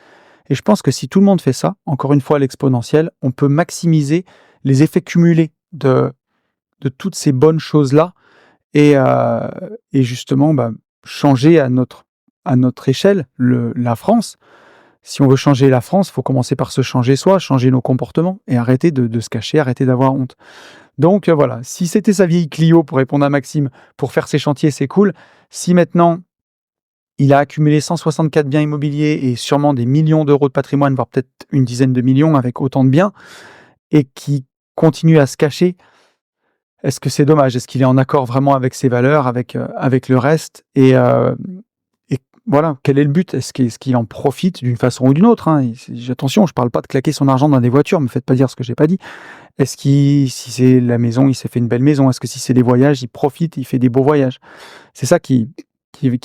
[SPEAKER 1] Et je pense que si tout le monde fait ça, encore une fois à l'exponentielle, on peut maximiser les effets cumulés de toutes ces bonnes choses-là et justement changer à notre échelle la France. Si on veut changer la France, il faut commencer par se changer soi, changer nos comportements et arrêter de se cacher, arrêter d'avoir honte. Donc voilà, si c'était sa vieille Clio, pour répondre à Maxime, pour faire ses chantiers, c'est cool. Si maintenant, il a accumulé 164 biens immobiliers et sûrement des millions d'euros de patrimoine, voire peut-être une dizaine de millions avec autant de biens, et qui continue à se cacher, est-ce que c'est dommage? Est-ce qu'il est en accord vraiment avec ses valeurs, avec le reste? Et voilà, quel est le but? Est-ce qu'il en profite d'une façon ou d'une autre, hein? Attention, je ne parle pas de claquer son argent dans des voitures, ne me faites pas dire ce que je n'ai pas dit. Si c'est la maison, il s'est fait une belle maison? Est-ce que si c'est des voyages, il profite, il fait des beaux voyages? C'est ça qui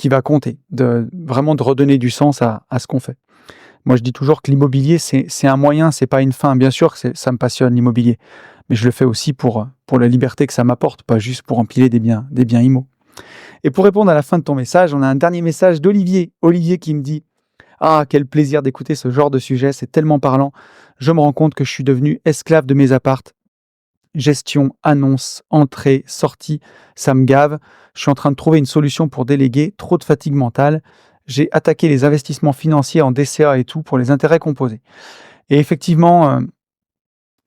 [SPEAKER 1] va compter, vraiment de redonner du sens à ce qu'on fait. Moi, je dis toujours que l'immobilier, c'est un moyen, c'est pas une fin. Bien sûr que ça me passionne, l'immobilier, mais je le fais aussi pour la liberté que ça m'apporte, pas juste pour empiler des biens immo. Et pour répondre à la fin de ton message, on a un dernier message d'Olivier. Olivier qui me dit: ah, quel plaisir d'écouter ce genre de sujet, c'est tellement parlant. Je me rends compte que je suis devenu esclave de mes appartes. Gestion, annonce, entrée, sortie, ça me gave. Je suis en train de trouver une solution pour déléguer, trop de fatigue mentale. J'ai attaqué les investissements financiers en DCA et tout pour les intérêts composés. Et effectivement,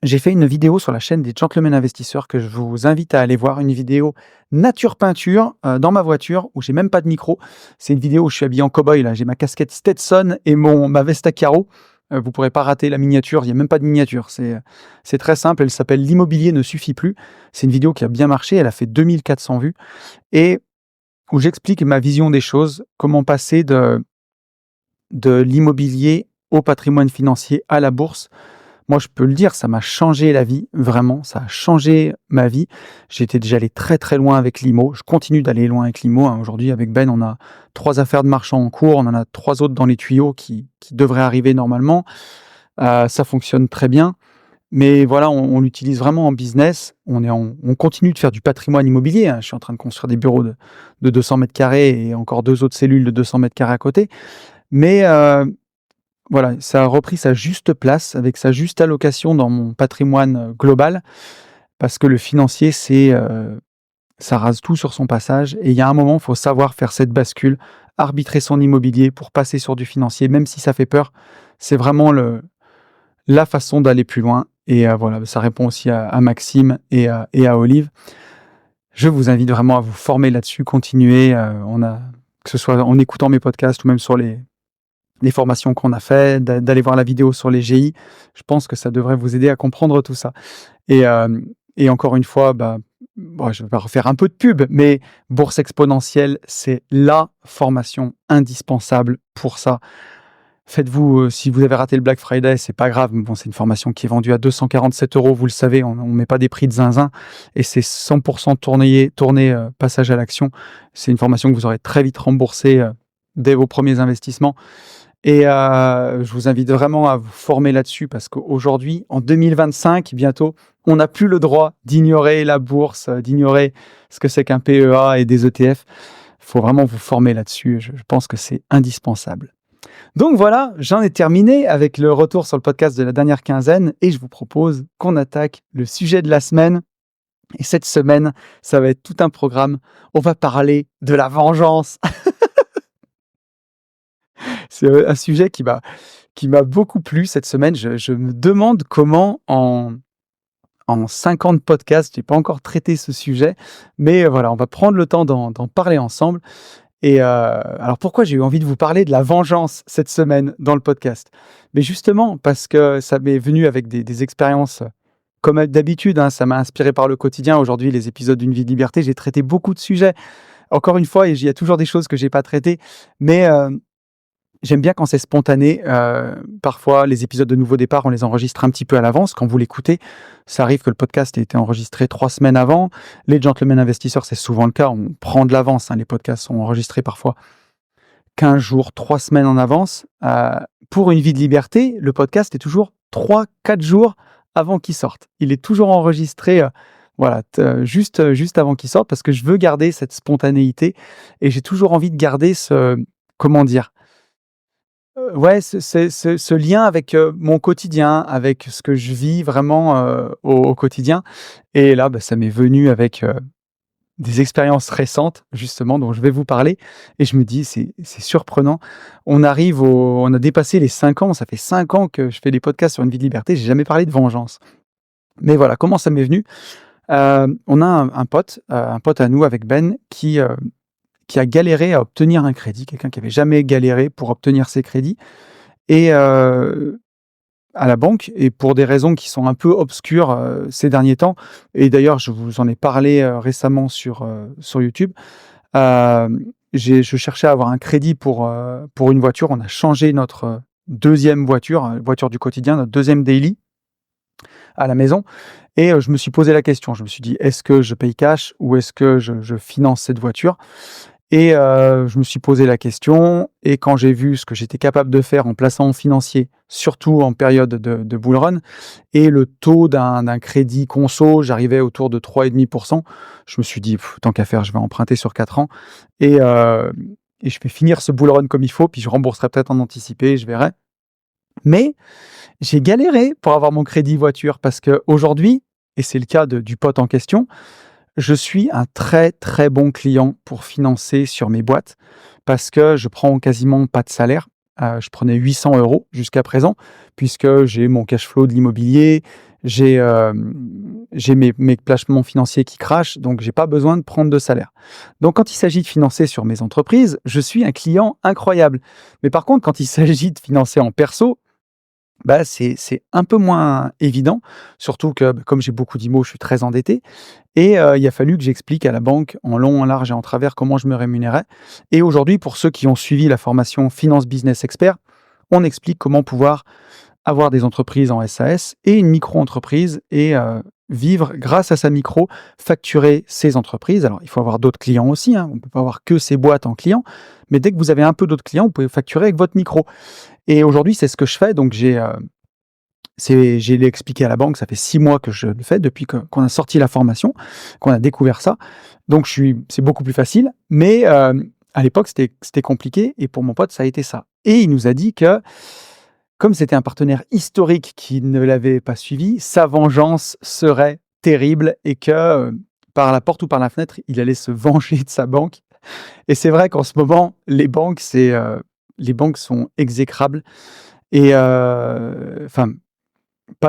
[SPEAKER 1] j'ai fait une vidéo sur la chaîne des Gentlemen Investisseurs que je vous invite à aller voir, une vidéo nature peinture dans ma voiture où j'ai même pas de micro. C'est une vidéo où je suis habillé en cow-boy, là, j'ai ma casquette Stetson et ma veste à carreaux. Vous pourrez pas rater la miniature, il n'y a même pas de miniature. C'est très simple, elle s'appelle L'immobilier ne suffit plus. C'est une vidéo qui a bien marché, elle a fait 2400 vues et où j'explique ma vision des choses, comment passer de l'immobilier au patrimoine financier, à la bourse. Moi, je peux le dire, ça m'a changé la vie, vraiment, ça a changé ma vie. J'étais déjà allé très très loin avec l'IMO, je continue d'aller loin avec l'IMO. Aujourd'hui, avec Ben, on a 3 affaires de marchand en cours, on en a 3 autres dans les tuyaux qui devraient arriver normalement. Ça fonctionne très bien, mais voilà, on l'utilise vraiment en business. On continue de faire du patrimoine immobilier, hein. Je suis en train de construire des bureaux de 200 mètres carrés et encore 2 autres cellules de 200 mètres carrés à côté. Mais voilà, ça a repris sa juste place, avec sa juste allocation dans mon patrimoine global, parce que le financier, ça rase tout sur son passage. Et il y a un moment, il faut savoir faire cette bascule, arbitrer son immobilier pour passer sur du financier, même si ça fait peur. C'est vraiment la façon d'aller plus loin. Et voilà, ça répond aussi à Maxime et à Olive. Je vous invite vraiment à vous former là-dessus, continuer. Que ce soit en écoutant mes podcasts ou même sur les formations qu'on a fait, d'aller voir la vidéo sur les GI. Je pense que ça devrait vous aider à comprendre tout ça. Et encore une fois, je vais pas refaire un peu de pub, mais Bourse Exponentielle, c'est la formation indispensable pour ça. Faites-vous, si vous avez raté le Black Friday, c'est pas grave. Bon, c'est une formation qui est vendue à 247 €, vous le savez, on met pas des prix de zinzin, et c'est 100% tourné, passage à l'action. C'est une formation que vous aurez très vite remboursée dès vos premiers investissements. Et je vous invite vraiment à vous former là-dessus parce qu'aujourd'hui, en 2025, bientôt, on n'a plus le droit d'ignorer la bourse, d'ignorer ce que c'est qu'un PEA et des ETF. Il faut vraiment vous former là-dessus. Je pense que c'est indispensable. Donc voilà, j'en ai terminé avec le retour sur le podcast de la dernière quinzaine et je vous propose qu'on attaque le sujet de la semaine. Et cette semaine, ça va être tout un programme. On va parler de la vengeance. C'est un sujet qui m'a beaucoup plu cette semaine. Je me demande comment en 50 podcasts, j'ai pas encore traité ce sujet, mais voilà, on va prendre le temps d'en parler ensemble. Et alors pourquoi j'ai eu envie de vous parler de la vengeance cette semaine dans le podcast? Mais justement parce que ça m'est venu avec des expériences comme d'habitude, hein, ça m'a inspiré par le quotidien. Aujourd'hui, les épisodes d'Une vie de liberté, j'ai traité beaucoup de sujets. Encore une fois, il y a toujours des choses que j'ai pas traitées, mais j'aime bien quand c'est spontané. Parfois, les épisodes de Nouveau Départ, on les enregistre un petit peu à l'avance. Quand vous l'écoutez, ça arrive que le podcast ait été enregistré 3 semaines avant. Les Gentlemen Investisseurs, c'est souvent le cas. On prend de l'avance. Les podcasts sont enregistrés parfois 15 jours, 3 semaines en avance. Pour Une vie de liberté, le podcast est toujours 3-4 jours avant qu'il sorte. Il est toujours enregistré juste avant qu'il sorte parce que je veux garder cette spontanéité et j'ai toujours envie de garder comment dire, ouais, ce lien avec mon quotidien, avec ce que je vis vraiment au quotidien. Et là, ça m'est venu avec des expériences récentes, justement, dont je vais vous parler. Et je me dis, c'est surprenant. On a dépassé les 5 ans. Ça fait 5 ans que je fais des podcasts sur Une vie de liberté. J'ai jamais parlé de vengeance. Mais voilà, comment ça m'est venu? On a un pote à nous avec Ben qui a galéré à obtenir un crédit, quelqu'un qui avait jamais galéré pour obtenir ses crédits et à la banque, et pour des raisons qui sont un peu obscures ces derniers temps. Et d'ailleurs, je vous en ai parlé récemment sur YouTube. Je cherchais à avoir un crédit pour une voiture. On a changé notre deuxième voiture du quotidien, notre deuxième daily à la maison. Et je me suis posé la question. Je me suis dit, est-ce que je paye cash ou est-ce que je finance cette voiture? Et je me suis posé la question, et quand j'ai vu ce que j'étais capable de faire en plaçant financier, surtout en période de bull run, et le taux d'un crédit conso, j'arrivais autour de 3,5%, je me suis dit, tant qu'à faire, je vais emprunter sur 4 ans, et je vais finir ce bull run comme il faut, puis je rembourserai peut-être en anticipé, je verrai. Mais j'ai galéré pour avoir mon crédit voiture, parce qu'aujourd'hui, et c'est le cas du pote en question, je suis un très très bon client pour financer sur mes boîtes parce que je prends quasiment pas de salaire. Je prenais 800 € jusqu'à présent puisque j'ai mon cash flow de l'immobilier, j'ai mes placements financiers qui crachent, donc j'ai pas besoin de prendre de salaire. Donc quand il s'agit de financer sur mes entreprises, je suis un client incroyable. Mais par contre, quand il s'agit de financer en perso, c'est un peu moins évident, surtout que comme j'ai beaucoup d'IMO, je suis très endetté, et il a fallu que j'explique à la banque en long, en large et en travers comment je me rémunérais. Et aujourd'hui, pour ceux qui ont suivi la formation Finance Business Expert, on explique comment pouvoir avoir des entreprises en SAS et une micro-entreprise et vivre grâce à sa micro, facturer ses entreprises. Alors, il faut avoir d'autres clients aussi, hein. On ne peut pas avoir que ses boîtes en clients, mais dès que vous avez un peu d'autres clients, vous pouvez facturer avec votre micro. Et aujourd'hui, c'est ce que je fais. Donc, j'ai expliqué à la banque, ça fait 6 mois que je le fais, depuis qu'on a sorti la formation, qu'on a découvert ça. Donc, c'est beaucoup plus facile. Mais à l'époque, c'était compliqué. Et pour mon pote, ça a été ça. Et il nous a dit que, comme c'était un partenaire historique qui ne l'avait pas suivi, sa vengeance serait terrible et que par la porte ou par la fenêtre, il allait se venger de sa banque. Et c'est vrai qu'en ce moment, les banques sont exécrables. Et pas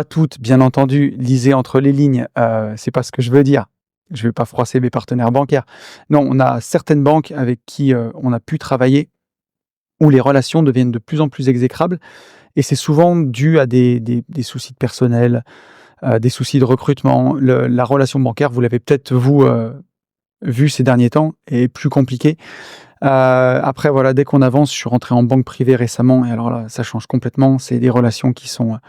[SPEAKER 1] toutes, bien entendu, lisez entre les lignes, c'est pas ce que je veux dire. je vais pas froisser mes partenaires bancaires. Non, on a certaines banques avec qui, on a pu travailler où les relations deviennent de plus en plus exécrables et c'est souvent dû à des soucis de personnel, des soucis de recrutement. La relation bancaire, vous l'avez peut-être vous, vu ces derniers temps, est plus compliquée. Après voilà, dès qu'on avance, je suis rentré en banque privée récemment et alors là, ça change complètement. C'est des relations qui sont,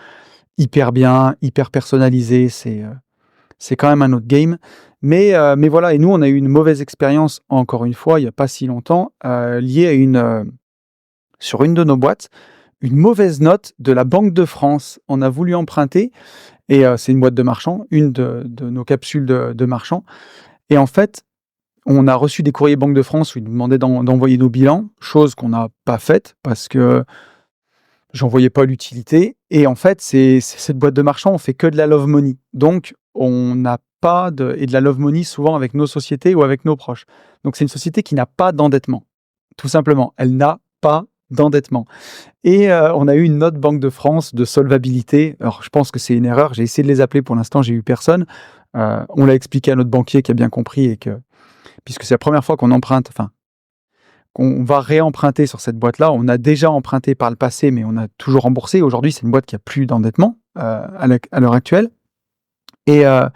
[SPEAKER 1] hyper bien, hyper personnalisées, c'est quand même un autre game. Mais voilà et nous, on a eu une mauvaise expérience, encore une fois, il y a pas si longtemps, liée à sur une de nos boîtes, une mauvaise note de la Banque de France. On a voulu emprunter et c'est une boîte de marchands, une de nos capsules de marchands et en fait, on a reçu des courriers Banque de France où ils nous demandaient d'envoyer nos bilans, chose qu'on n'a pas faite parce que j'en voyais pas l'utilité et en fait, c'est cette boîte de marchands, on fait que de la love money. Donc on n'a pas de la love money souvent avec nos sociétés ou avec nos proches. Donc c'est une société qui n'a pas d'endettement, tout simplement. Elle n'a pas d'endettement et on a eu une note Banque de France de solvabilité. Alors je pense que c'est une erreur, j'ai essayé de les appeler, pour l'instant, j'ai eu personne. On l'a expliqué à notre banquier qui a bien compris et que puisque c'est la première fois qu'on emprunte, enfin, qu'on va réemprunter sur cette boîte-là. On a déjà emprunté par le passé, mais on a toujours remboursé. Aujourd'hui, c'est une boîte qui a plus d'endettement à l'heure actuelle. Et, euh,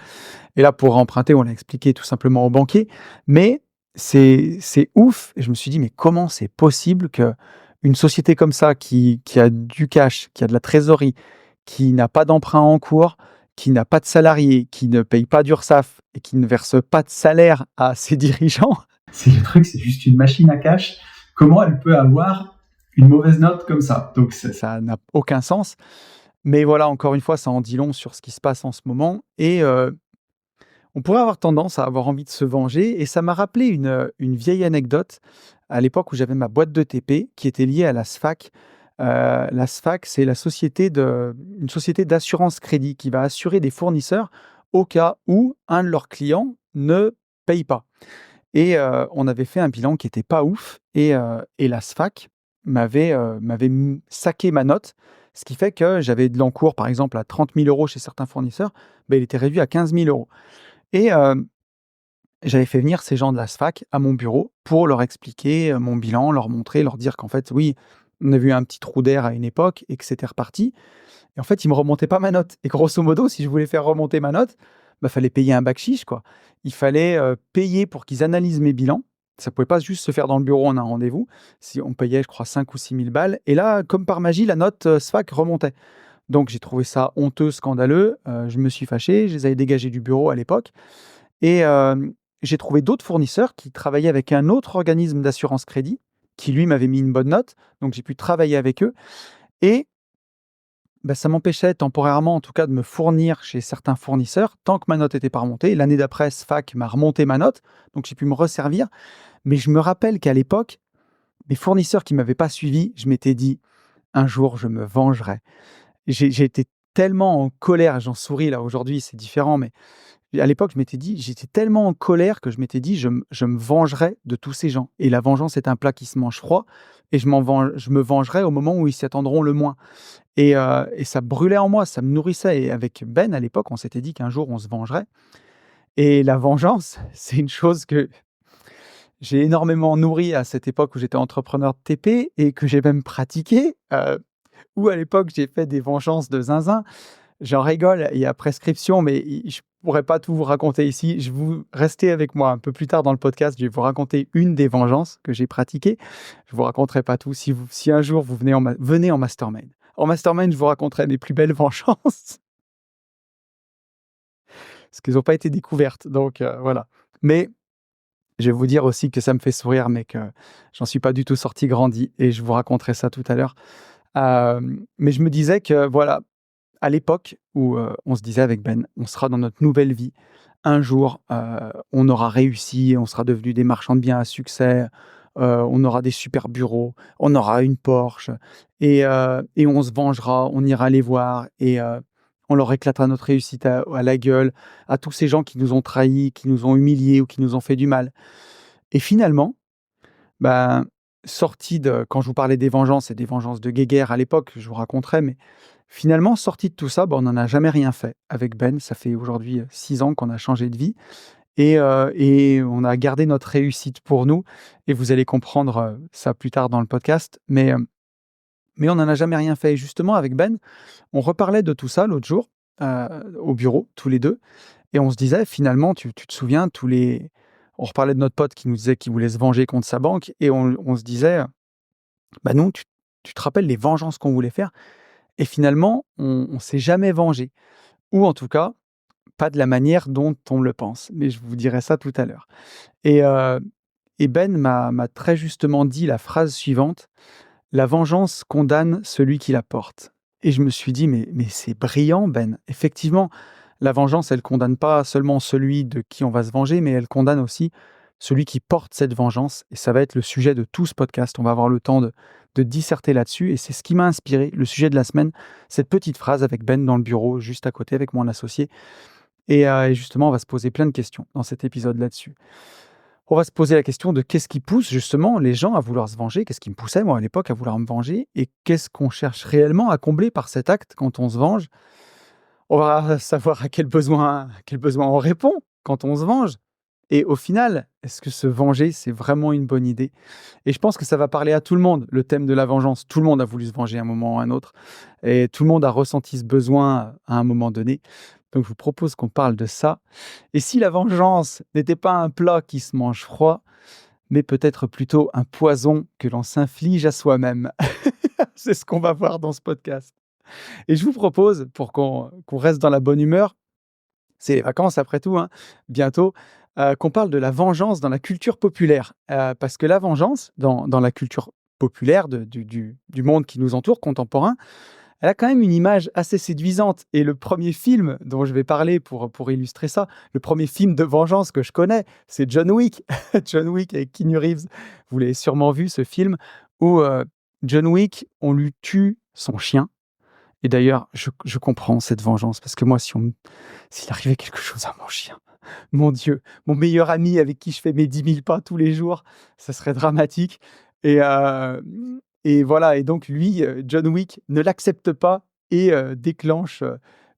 [SPEAKER 1] et là, pour emprunter, on l'a expliqué tout simplement au banquier. Mais c'est ouf. Et je me suis dit, mais comment c'est possible que une société comme ça, qui a du cash, qui a de la trésorerie, qui n'a pas d'emprunt en cours, qui n'a pas de salariés, qui ne paye pas d'URSSAF et qui ne verse pas de salaire à ses dirigeants, c'est le truc, c'est juste une machine à cash. Comment elle peut avoir une mauvaise note comme ça? Donc ça n'a aucun sens. Mais voilà, encore une fois, ça en dit long sur ce qui se passe en ce moment. Et on pourrait avoir tendance à avoir envie de se venger. Et ça m'a rappelé une vieille anecdote à l'époque où j'avais ma boîte de TP qui était liée à la SFAC. La SFAC, c'est une société d'assurance crédit qui va assurer des fournisseurs au cas où un de leurs clients ne paye pas. Et on avait fait un bilan qui était pas ouf et la SFAC m'avait saqué ma note, ce qui fait que j'avais de l'encours, par exemple, à 30 000 € chez certains fournisseurs, il était réduit à 15 000 € et j'avais fait venir ces gens de la SFAC à mon bureau pour leur expliquer, mon bilan, leur montrer, leur dire qu'en fait, oui, on avait eu un petit trou d'air à une époque et que c'était reparti et en fait, ils me remontaient pas ma note et grosso modo, si je voulais faire remonter ma note, fallait payer un bac chiche, quoi. Il fallait, payer pour qu'ils analysent mes bilans. Ça pouvait pas juste se faire dans le bureau en un rendez-vous. Si on payait, je crois 5 ou 6 000 balles et là, comme par magie, la note, SFAC remontait. Donc j'ai trouvé ça honteux, scandaleux, je me suis fâché, je les avais dégagés du bureau à l'époque et j'ai trouvé d'autres fournisseurs qui travaillaient avec un autre organisme d'assurance crédit, qui lui m'avait mis une bonne note, donc j'ai pu travailler avec eux et ça m'empêchait temporairement, en tout cas, de me fournir chez certains fournisseurs tant que ma note n'était pas remontée. L'année d'après, SFAC m'a remonté ma note, donc j'ai pu me resservir. Mais je me rappelle qu'à l'époque, mes fournisseurs qui ne m'avaient pas suivi, je m'étais dit, un jour, je me vengerai. J'ai été tellement en colère, j'en souris là aujourd'hui, c'est différent, mais à l'époque, je m'étais dit, j'étais tellement en colère que je m'étais dit, je me vengerai de tous ces gens. Et la vengeance est un plat qui se mange froid, et je me vengerai au moment où ils s'y attendront le moins. Et ça brûlait en moi, ça me nourrissait. Et avec Ben, à l'époque, on s'était dit qu'un jour, on se vengerait. Et la vengeance, c'est une chose que j'ai énormément nourrie à cette époque où j'étais entrepreneur de TP et que j'ai même pratiqué. Où à l'époque, j'ai fait des vengeances de zinzin. J'en rigole, il y a prescription, mais je pourrais pas tout vous raconter ici. Restez avec moi un peu plus tard dans le podcast. Je vais vous raconter une des vengeances que j'ai pratiquées. Je vous raconterai pas tout. Si un jour vous venez en mastermind. En mastermind, je vous raconterai mes plus belles vengeances. Parce qu'elles n'ont pas été découvertes. Donc voilà. Mais je vais vous dire aussi que ça me fait sourire, mais que j'en suis pas du tout sorti grandi. Et je vous raconterai ça tout à l'heure. Mais je me disais que voilà, à l'époque où on se disait avec Ben, on sera dans notre nouvelle vie. Un jour, on aura réussi, on sera devenus des marchands de biens à succès, on aura des super bureaux, on aura une Porsche et on se vengera, on ira les voir et on leur éclatera notre réussite à la gueule, à tous ces gens qui nous ont trahis, qui nous ont humiliés ou qui nous ont fait du mal. Et finalement, ben, quand je vous parlais des vengeances et des vengeances de guéguerre à l'époque, je vous raconterai, mais finalement, sorti de tout ça, on n'en a jamais rien fait avec Ben. Ça fait aujourd'hui 6 ans qu'on a changé de vie. et on a gardé notre réussite pour nous et vous allez comprendre, ça plus tard dans le podcast. Mais on n'en a jamais rien fait et justement avec Ben, on reparlait de tout ça l'autre jour, au bureau tous les 2 et on se disait finalement tu te souviens on reparlait de notre pote qui nous disait qu'il voulait se venger contre sa banque et on se disait: «Bah, nous tu te rappelles les vengeances qu'on voulait faire?» Et finalement on s'est jamais vengé ou en tout cas pas de la manière dont on le pense, mais je vous dirai ça tout à l'heure. Et heu et Ben m'a très justement dit la phrase suivante: «La vengeance condamne celui qui la porte» et je me suis dit: «Mais c'est brillant Ben». Effectivement, la vengeance, elle condamne pas seulement celui de qui on va se venger, mais elle condamne aussi celui qui porte cette vengeance et ça va être le sujet de tout ce podcast. On va avoir le temps de disserter là-dessus et c'est ce qui m'a inspiré, le sujet de la semaine, cette petite phrase avec Ben dans le bureau, juste à côté avec mon associé et justement, on va se poser plein de questions dans cet épisode là-dessus. On va se poser la question de qu'est-ce qui pousse justement les gens à vouloir se venger? Qu'est-ce qui me poussait moi à l'époque à vouloir me venger? Et qu'est-ce qu'on cherche réellement à combler par cet acte quand on se venge? On va savoir à quel besoin on répond quand on se venge. Et au final, est-ce que se venger, c'est vraiment une bonne idée? Et je pense que ça va parler à tout le monde, le thème de la vengeance. Tout le monde a voulu se venger à un moment ou à un autre et tout le monde a ressenti ce besoin à un moment donné. Donc je vous propose qu'on parle de ça. Et si la vengeance n'était pas un plat qui se mange froid, mais peut-être plutôt un poison que l'on s'inflige à soi-même? C'est ce qu'on va voir dans ce podcast. Et je vous propose, pour qu'on reste dans la bonne humeur, c'est les vacances après tout, hein, bientôt, qu'on parle de la vengeance dans la culture populaire. Parce que la vengeance, dans la culture populaire du monde qui nous entoure, contemporain, elle a quand même une image assez séduisante et le premier film dont je vais parler pour illustrer ça, le premier film de vengeance que je connais, c'est John Wick. John Wick avec Keanu Reeves. Vous l'avez sûrement vu ce film où, John Wick, on lui tue son chien et d'ailleurs je comprends cette vengeance parce que moi s'il arrivait quelque chose à mon chien, mon Dieu, mon meilleur ami avec qui je fais mes 10 000 pas tous les jours, ça serait dramatique et voilà et donc lui, John Wick ne l'accepte pas et déclenche,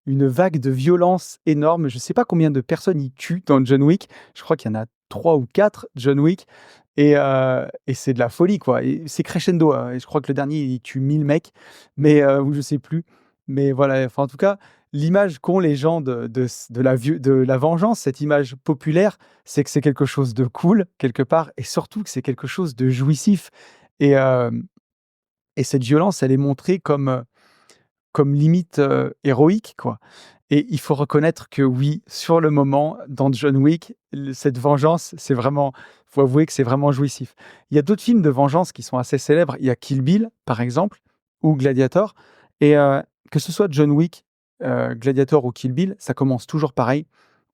[SPEAKER 1] une vague de violence énorme. Je ne sais pas combien de personnes il tue dans John Wick. Je crois qu'il y en a 3 ou 4 John Wick et c'est de la folie, quoi et c'est crescendo, et je crois que le dernier, il tue 1000 mecs, mais ou je sais plus. Mais voilà, enfin, en tout cas, l'image qu'ont les gens de la vengeance, cette image populaire, c'est que c'est quelque chose de cool, quelque part et surtout que c'est quelque chose de jouissif et hem et cette violence, elle est montrée comme limite, héroïque, quoi et il faut reconnaître que oui, sur le moment, dans John Wick, cette vengeance, faut avouer que c'est vraiment jouissif. Il y a d'autres films de vengeance qui sont assez célèbres. Il y a Kill Bill, par exemple, ou Gladiator et que ce soit John Wick, Gladiator ou Kill Bill, ça commence toujours pareil.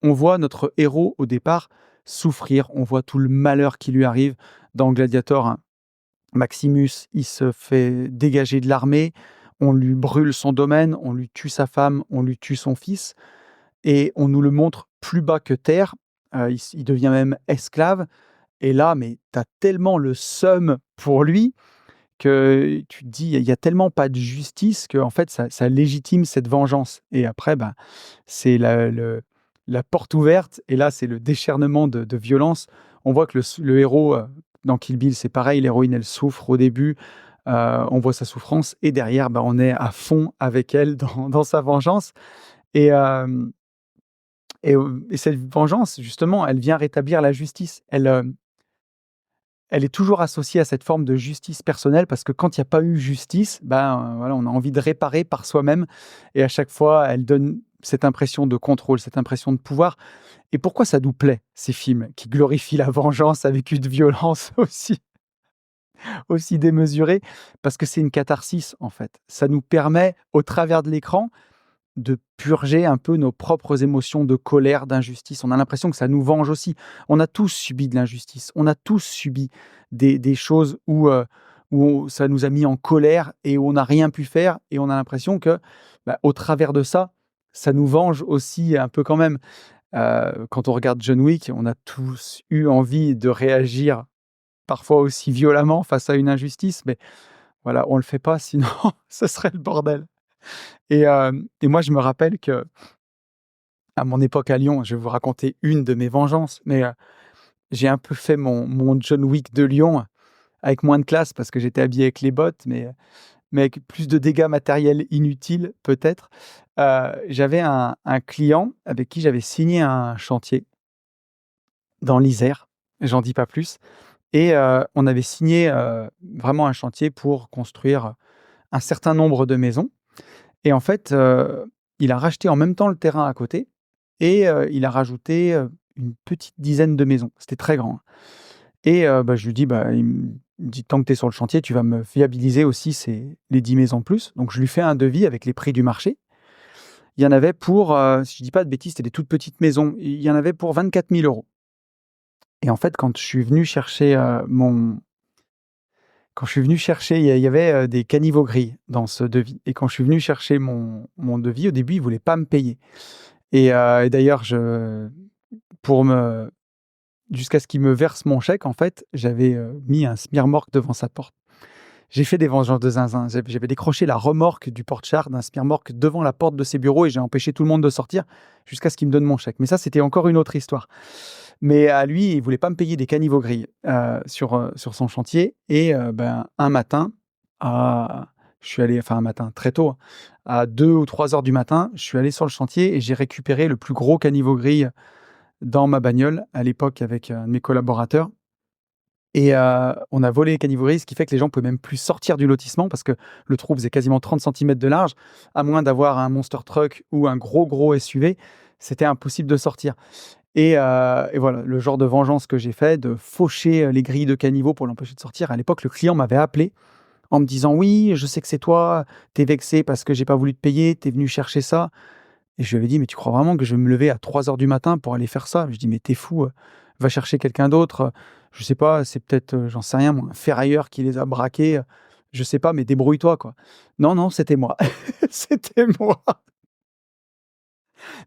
[SPEAKER 1] On voit notre héros, au départ, souffrir. On voit tout le malheur qui lui arrive. Dans Gladiator, hein, Maximus, il se fait dégager de l'armée, on lui brûle son domaine, on lui tue sa femme, on lui tue son fils et on nous le montre plus bas que terre. Il devient même esclave et là, mais tu as tellement le seum pour lui que tu te dis: «Il y a tellement pas de justice» qu'en fait ça légitime cette vengeance et après, bah, c'est la porte ouverte et là, c'est le déchaînement de violence. On voit que le héros, dans Kill Bill, c'est pareil, l'héroïne, elle souffre au début, on voit sa souffrance et derrière, bah, on est à fond avec elle dans sa vengeance et hem et cette vengeance, justement, elle vient rétablir la justice. Elle est toujours associée à cette forme de justice personnelle parce que quand il y a pas eu justice, ben, voilà, on a envie de réparer par soi-même et à chaque fois, elle donne cette impression de contrôle, cette impression de pouvoir et pourquoi ça nous plaît, ces films qui glorifient la vengeance avec une violence aussi démesurée? Parce que c'est une catharsis, en fait. Ça nous permet, au travers de l'écran, de purger un peu nos propres émotions de colère, d'injustice. On a l'impression que ça nous venge aussi. On a tous subi de l'injustice. On a tous subi des choses où ça nous a mis en colère et où on n'a rien pu faire et on a l'impression que, bah, au travers de ça, ça nous venge aussi un peu quand même. Quand on regarde John Wick, on a tous eu envie de réagir parfois aussi violemment face à une injustice, mais voilà, on le fait pas sinon ce serait le bordel. Et moi je me rappelle que à mon époque à Lyon, je vais vous raconter une de mes vengeances, mais j'ai un peu fait mon John Wick de Lyon avec moins de classe parce que j'étais habillé avec les bottes, mais avec plus de dégâts matériels inutiles peut-être. J'avais un client avec qui j'avais signé un chantier dans l'Isère, j'en dis pas plus. Et on avait signé vraiment un chantier pour construire un certain nombre de maisons. Et en fait, il a racheté en même temps le terrain à côté et il a rajouté une petite dizaine de maisons. C'était très grand, hein. Et je lui dis, il me dit: «Tant que tu es sur le chantier, tu vas me fiabiliser aussi les 10 maisons plus». Donc je lui fais un devis avec les prix du marché. Il y en avait pour, si je dis pas de bêtises, c'était des toutes petites maisons. Il y en avait pour 24 000 €. Et en fait, quand je suis venu chercher, il y avait, des caniveaux gris dans ce devis. Et quand je suis venu chercher mon devis, au début, il voulait pas me payer. Et d'ailleurs, pour me jusqu'à ce qu'il me verse mon chèque, en fait, j'avais, mis un smirmorque devant sa porte. J'ai fait des vengeances de zinzin. J'avais décroché la remorque du porte-char d'un smirmorque devant la porte de ses bureaux et j'ai empêché tout le monde de sortir jusqu'à ce qu'il me donne mon chèque. Mais ça, c'était encore une autre histoire. Mais à lui, il voulait pas me payer des caniveaux gris sur son chantier. Et un matin, je suis allé, enfin un matin très tôt, hein, à 2 ou 3 heures du matin, je suis allé sur le chantier et j'ai récupéré le plus gros caniveau gris dans ma bagnole à l'époque avec un de mes collaborateurs. Et on a volé les caniveaux gris, ce qui fait que les gens pouvaient même plus sortir du lotissement parce que le trou faisait quasiment 30 centimètres de large. À moins d'avoir un monster truck ou un gros SUV, c'était impossible de sortir. Et voilà, le genre de vengeance que j'ai fait, de faucher les grilles de caniveau pour l'empêcher de sortir. À l'époque, le client m'avait appelé en me disant: «Oui, je sais que c'est toi, t'es vexé parce que j'ai pas voulu te payer, t'es venu chercher ça». Et je lui avais dit: «Mais tu crois vraiment que je vais me lever à 3 heures du matin pour aller faire ça?» Je dis: «Mais t'es fou, va chercher quelqu'un d'autre, je sais pas, c'est peut-être, j'en sais rien moi, un ferrailleur qui les a braqués, je sais pas, mais débrouille-toi, quoi». Non, non, c'était moi. C'était moi.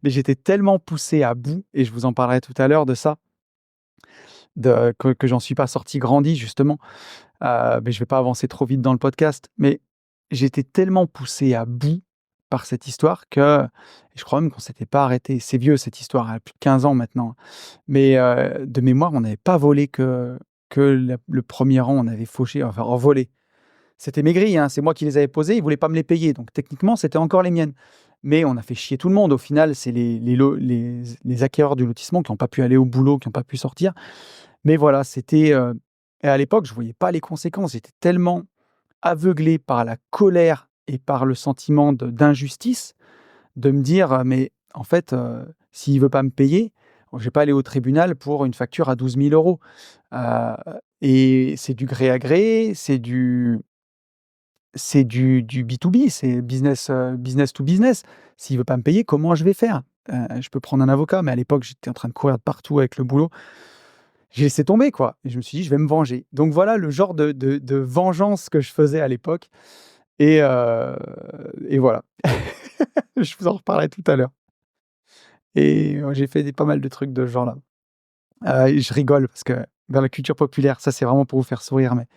[SPEAKER 1] Mais j'étais tellement poussé à bout et je vous en parlerai tout à l'heure de ça, que j'en suis pas sorti grandi justement. Mais je vais pas avancer trop vite dans le podcast, mais j'étais tellement poussé à bout par cette histoire que et je crois même qu'on s'était pas arrêté. C'est vieux cette histoire, elle a plus de 15 ans maintenant. Mais de mémoire, on n'avait pas volé que le 1er rang, on avait fauché, enfin volé. C'était mes grilles, hein, c'est moi qui les avais posées, ils voulaient pas me les payer, donc techniquement, c'était encore les miennes. Mais on a fait chier tout le monde. Au final, c'est les acquéreurs du lotissement qui n'ont pas pu aller au boulot, qui n'ont pas pu sortir. Mais voilà, c'était, et à l'époque, je voyais pas les conséquences. J'étais tellement aveuglé par la colère et par le sentiment d'injustice, de me dire: «Mais en fait, s'il veut pas me payer, je vais pas aller au tribunal pour une facture à 12 000 €». Heu et c'est du gré à gré, c'est du B2B, c'est business to business. S'il veut pas me payer, comment je vais faire? Je peux prendre un avocat, mais à l'époque, j'étais en train de courir de partout avec le boulot. J'ai laissé tomber, quoi, et je me suis dit: «Je vais me venger». Donc voilà le genre de vengeance que je faisais à l'époque. Et voilà. Je vous en reparlerai tout à l'heure. Et j'ai fait pas mal de trucs de ce genre-là. Je rigole parce que dans la culture populaire, ça c'est vraiment pour vous faire sourire, mais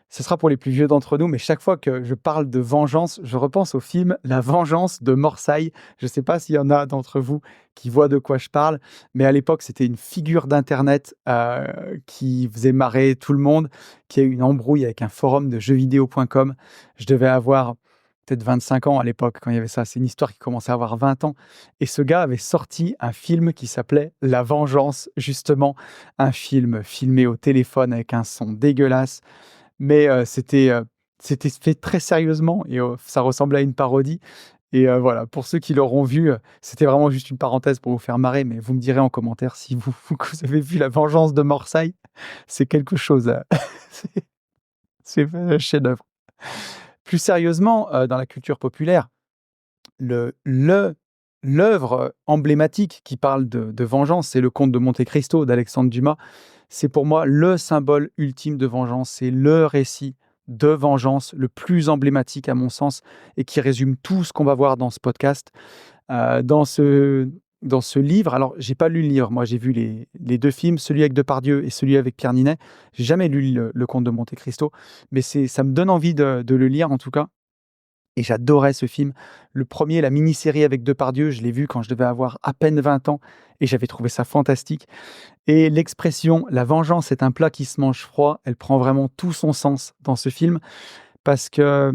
[SPEAKER 1] ce sera pour les plus vieux d'entre nous, mais chaque fois que je parle de vengeance, je repense au film La Vengeance de Morsaille. Je ne sais pas s'il y en a d'entre vous qui voient de quoi je parle, mais à l'époque, c'était une figure d'internet qui faisait marrer tout le monde, qui a eu une embrouille avec un forum de jeuxvideo.com. Je devais avoir peut-être 25 ans à l'époque quand il y avait ça. C'est une histoire qui commençait à avoir 20 ans. Et ce gars avait sorti un film qui s'appelait La Vengeance, justement, un film filmé au téléphone avec un son dégueulasse. Mais c'était fait très sérieusement et ça ressemblait à une parodie. Et voilà, pour ceux qui l'auront vu, c'était vraiment juste une parenthèse pour vous faire marrer, mais vous me direz en commentaire si vous avez vu La Vengeance de Morsaille. C'est quelque chose, c'est c'est un chef-d'œuvre. Plus sérieusement, dans la culture populaire, l'œuvre emblématique qui parle de vengeance, c'est Le Comte de Monte-Cristo d'Alexandre Dumas. C'est pour moi le symbole ultime de vengeance. C'est le récit de vengeance le plus emblématique à mon sens et qui résume tout ce qu'on va voir dans ce podcast. Dans ce livre, alors j'ai pas lu le livre, moi j'ai vu les 2 films, celui avec Depardieu et celui avec Pierre Ninet. J'ai jamais lu le Comte de Monte-Cristo, mais ça me donne envie de le lire en tout cas. Et j'adorais ce film. Le premier, la mini-série avec Depardieu, je l'ai vu quand je devais avoir à peine 20 ans et j'avais trouvé ça fantastique. Et l'expression «la vengeance est un plat qui se mange froid», elle prend vraiment tout son sens dans ce film parce que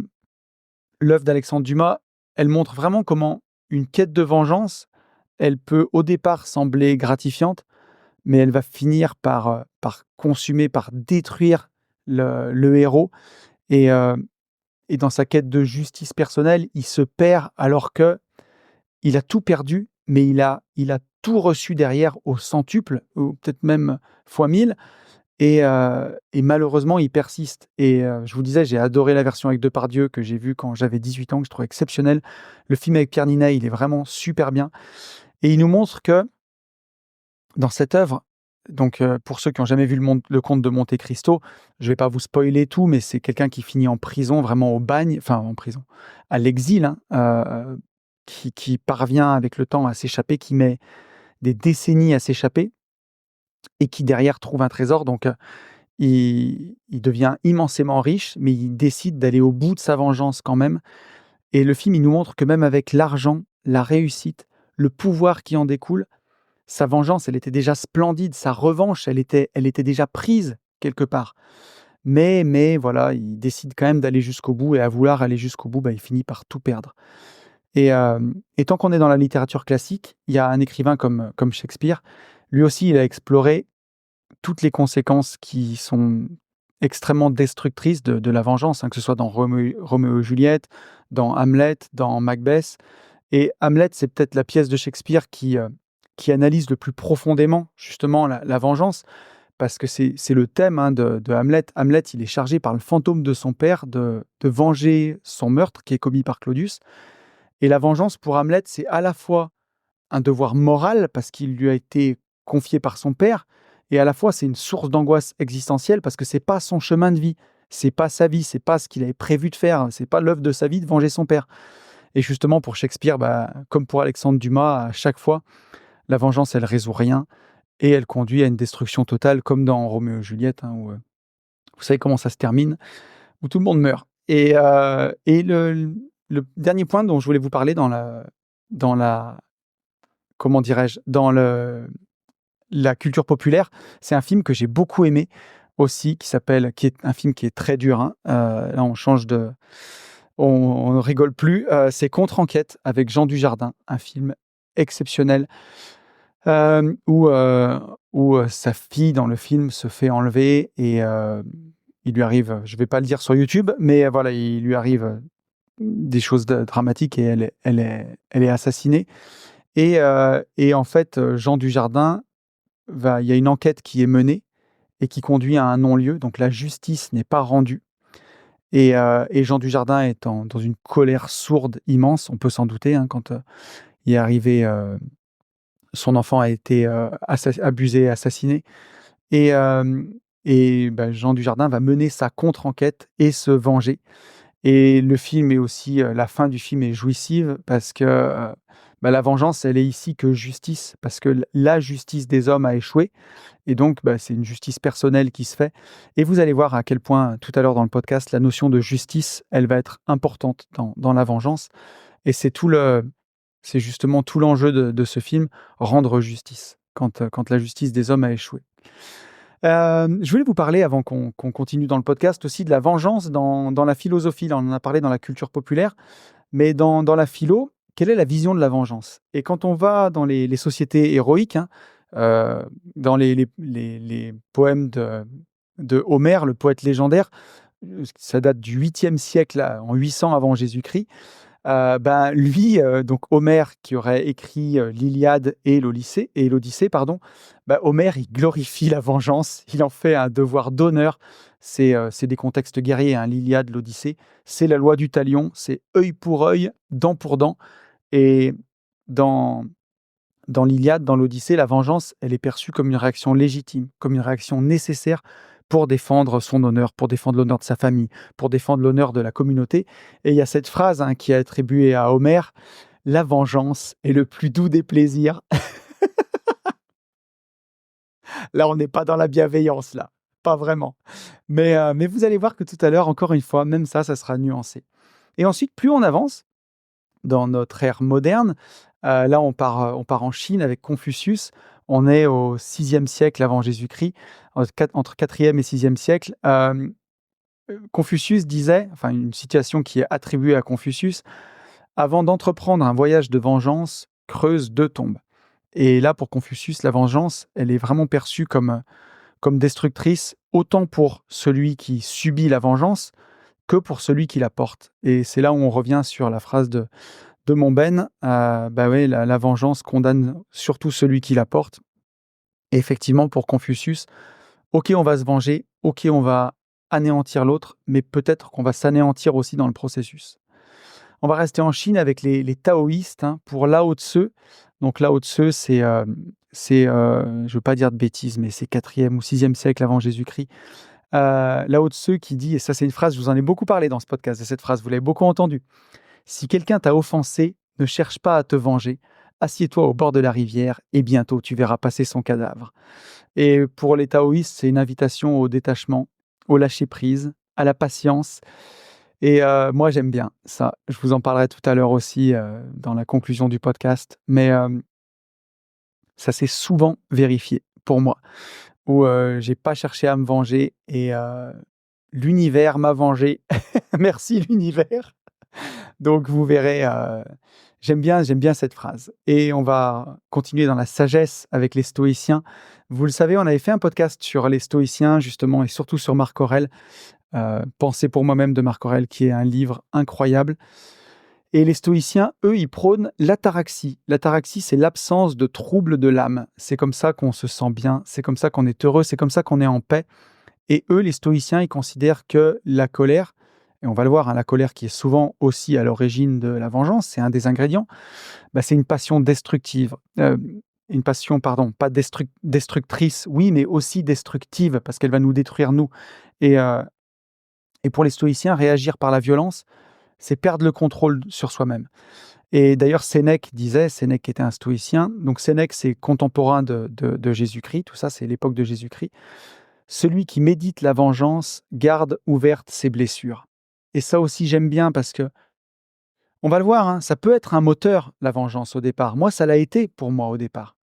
[SPEAKER 1] l'œuvre d'Alexandre Dumas, elle montre vraiment comment une quête de vengeance, elle peut au départ sembler gratifiante, mais elle va finir par consumer, par détruire le héros. Et, et dans sa quête de justice personnelle, il se perd alors que il a tout perdu, mais il a tout reçu derrière au centuple, ou peut-être même fois 1000. Et malheureusement, il persiste. Et je vous disais, j'ai adoré la version avec Depardieu que j'ai vue quand j'avais 18 ans, que je trouvais exceptionnelle. Le film avec Pierre Ninet, il est vraiment super bien. Et il nous montre que dans cette œuvre, donc pour ceux qui n'ont jamais vu le Comte de Monte Cristo, je ne vais pas vous spoiler tout, mais c'est quelqu'un qui finit en prison, vraiment au bagne, enfin en prison, à l'exil, hein, qui parvient avec le temps à s'échapper, qui met des décennies à s'échapper et qui derrière trouve un trésor. Donc il devient immensément riche, mais il décide d'aller au bout de sa vengeance quand même. Et le film, il nous montre que même avec l'argent, la réussite, le pouvoir qui en découle, sa vengeance, elle était déjà splendide, sa revanche, elle était déjà prise quelque part. Mais voilà, il décide quand même d'aller jusqu'au bout et à vouloir aller jusqu'au bout, bah, il finit par tout perdre. Et tant qu'on est dans la littérature classique, il y a un écrivain comme Shakespeare. Lui aussi, il a exploré toutes les conséquences qui sont extrêmement destructrices de la vengeance, hein, que ce soit dans Roméo et Juliette, dans Hamlet, dans Macbeth. Et Hamlet, c'est peut-être la pièce de Shakespeare qui analyse le plus profondément justement la vengeance, parce que c'est le thème, hein, de Hamlet. Hamlet, il est chargé par le fantôme de son père de venger son meurtre qui est commis par Claudius. Et la vengeance pour Hamlet, c'est à la fois un devoir moral parce qu'il lui a été confié par son père, et à la fois c'est une source d'angoisse existentielle parce que c'est pas son chemin de vie, c'est pas sa vie, c'est pas ce qu'il avait prévu de faire, c'est pas l'œuvre de sa vie de venger son père. Et justement pour Shakespeare, bah, comme pour Alexandre Dumas, à chaque fois, la vengeance elle résout rien et elle conduit à une destruction totale, comme dans Roméo et Juliette, hein, où vous savez comment ça se termine, où tout le monde meurt. Et le dernier point dont je voulais vous parler dans la comment dirais-je, la culture populaire, c'est un film que j'ai beaucoup aimé aussi, qui est un film qui est très dur, hein. Là, on rigole plus. C'est Contre-enquête avec Jean Dujardin, un film exceptionnel, où sa fille dans le film se fait enlever et il lui arrive, je vais pas le dire sur YouTube, mais voilà, il lui arrive des choses dramatiques et elle est assassinée. Et en fait, Jean Dujardin il y a une enquête qui est menée et qui conduit à un non-lieu, donc la justice n'est pas rendue. Et Jean Dujardin est dans une colère sourde, immense, on peut s'en douter, hein, quand il est arrivé, son enfant a été abusé, assassiné. Et Jean Dujardin va mener sa contre-enquête et se venger. Et le film est aussi, la fin du film est jouissive parce que la vengeance, elle est ici que justice, parce que la justice des hommes a échoué. Et donc, c'est une justice personnelle qui se fait. Et vous allez voir à quel point, tout à l'heure dans le podcast, la notion de justice, elle va être importante dans la vengeance. Et c'est justement tout l'enjeu de ce film, rendre justice, quand la justice des hommes a échoué. Je voulais vous parler, avant qu'on continue dans le podcast, aussi de la vengeance dans la philosophie. Là, on en a parlé dans la culture populaire, mais dans la philo, quelle est la vision de la vengeance? Et quand on va dans les sociétés héroïques, hein, dans les poèmes de Homère, le poète légendaire, ça date du 8e siècle, là, en 800 avant Jésus-Christ. Lui, donc Homère, qui aurait écrit l'Iliade et l'Odyssée, pardon, Homère, il glorifie la vengeance, il en fait un devoir d'honneur. C'est des contextes guerriers, hein, l'Iliade, l'Odyssée. C'est la loi du talion, c'est œil pour œil, dent pour dent. Et dans l'Iliade, dans l'Odyssée, la vengeance, elle est perçue comme une réaction légitime, comme une réaction nécessaire pour défendre son honneur, pour défendre l'honneur de sa famille, pour défendre l'honneur de la communauté. Et il y a cette phrase, hein, qui est attribuée à Homère: «La vengeance est le plus doux des plaisirs.» Là, on n'est pas dans la bienveillance, là, pas vraiment. Mais vous allez voir que tout à l'heure, encore une fois, même ça sera nuancé. Et ensuite, plus on avance dans notre ère moderne, là on part en Chine avec Confucius. On est au 6e siècle avant Jésus-Christ, entre 4e et 6e siècle. Confucius disait, enfin une citation qui est attribuée à Confucius: «Avant d'entreprendre un voyage de vengeance, creuse 2 tombes». Et là, pour Confucius, la vengeance, elle est vraiment perçue comme destructrice, autant pour celui qui subit la vengeance que pour celui qui la porte. Et c'est là où on revient sur la phrase de Montaigne, bah ouais, la vengeance condamne surtout celui qui la porte. Et effectivement, pour Confucius, ok, on va se venger, ok, on va anéantir l'autre, mais peut-être qu'on va s'anéantir aussi dans le processus. On va rester en Chine avec les taoïstes, hein, pour Lao Tse. Donc Lao Tse, je ne veux pas dire de bêtises, mais c'est 4e ou 6e siècle avant Jésus-Christ. Lao Tse qui dit, et ça c'est une phrase, je vous en ai beaucoup parlé dans ce podcast, de cette phrase, vous l'avez beaucoup entendue: si quelqu'un t'a offensé, ne cherche pas à te venger, assieds-toi au bord de la rivière et bientôt tu verras passer son cadavre. Et pour les taoïstes, c'est une invitation au détachement, au lâcher-prise, à la patience. Et moi, j'aime bien ça. Je vous en parlerai tout à l'heure aussi dans la conclusion du podcast. Mais ça s'est souvent vérifié pour moi, où j'ai pas cherché à me venger et l'univers m'a vengé. Merci l'univers. Donc vous verrez, j'aime bien cette phrase. Et on va continuer dans la sagesse avec les stoïciens. Vous le savez, on avait fait un podcast sur les stoïciens justement et surtout sur Marc Aurèle. Pensée pour moi-même de Marc Aurèle, qui est un livre incroyable. Et les stoïciens, eux, ils prônent l'ataraxie. L'ataraxie, c'est l'absence de trouble de l'âme. C'est comme ça qu'on se sent bien, c'est comme ça qu'on est heureux, c'est comme ça qu'on est en paix. Et eux, les stoïciens, ils considèrent que la colère, et on va le voir, hein, la colère qui est souvent aussi à l'origine de la vengeance, c'est un des ingrédients, bah, c'est une passion destructive. Une passion, pardon, pas destructrice, oui, mais aussi destructive, parce qu'elle va nous détruire, nous. Et pour les stoïciens, réagir par la violence, c'est perdre le contrôle sur soi-même. Et d'ailleurs, Sénèque était un stoïcien, donc Sénèque, c'est contemporain de Jésus-Christ, tout ça, c'est l'époque de Jésus-Christ. Celui qui médite la vengeance garde ouvertes ses blessures. Et ça aussi, j'aime bien parce que, on va le voir, hein, ça peut être un moteur, la vengeance, au départ. Moi, ça l'a été pour moi au départ.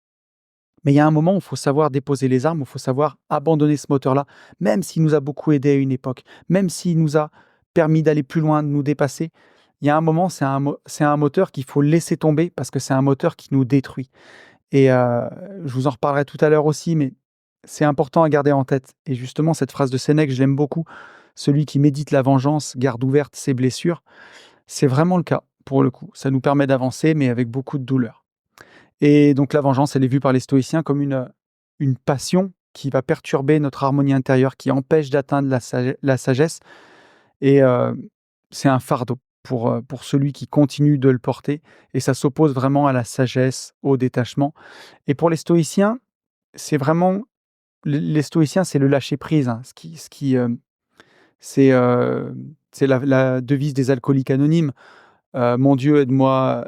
[SPEAKER 1] Mais il y a un moment où il faut savoir déposer les armes, où il faut savoir abandonner ce moteur-là, même s'il nous a beaucoup aidé à une époque, même s'il nous a permis d'aller plus loin, de nous dépasser. Il y a un moment, c'est un moteur qu'il faut laisser tomber parce que c'est un moteur qui nous détruit. Et je vous en reparlerai tout à l'heure aussi, mais c'est important à garder en tête. Et justement, cette phrase de Sénèque, je l'aime beaucoup. Celui qui médite la vengeance garde ouvertes ses blessures. C'est vraiment le cas, pour le coup. Ça nous permet d'avancer, mais avec beaucoup de douleur. Et donc la vengeance, elle est vue par les stoïciens comme une passion qui va perturber notre harmonie intérieure, qui empêche d'atteindre la sagesse. Et c'est un fardeau pour celui qui continue de le porter. Et ça s'oppose vraiment à la sagesse, au détachement. Et pour les stoïciens, c'est vraiment... Les stoïciens, c'est le lâcher-prise, hein. C'est la devise des alcooliques anonymes. Mon Dieu, aide-moi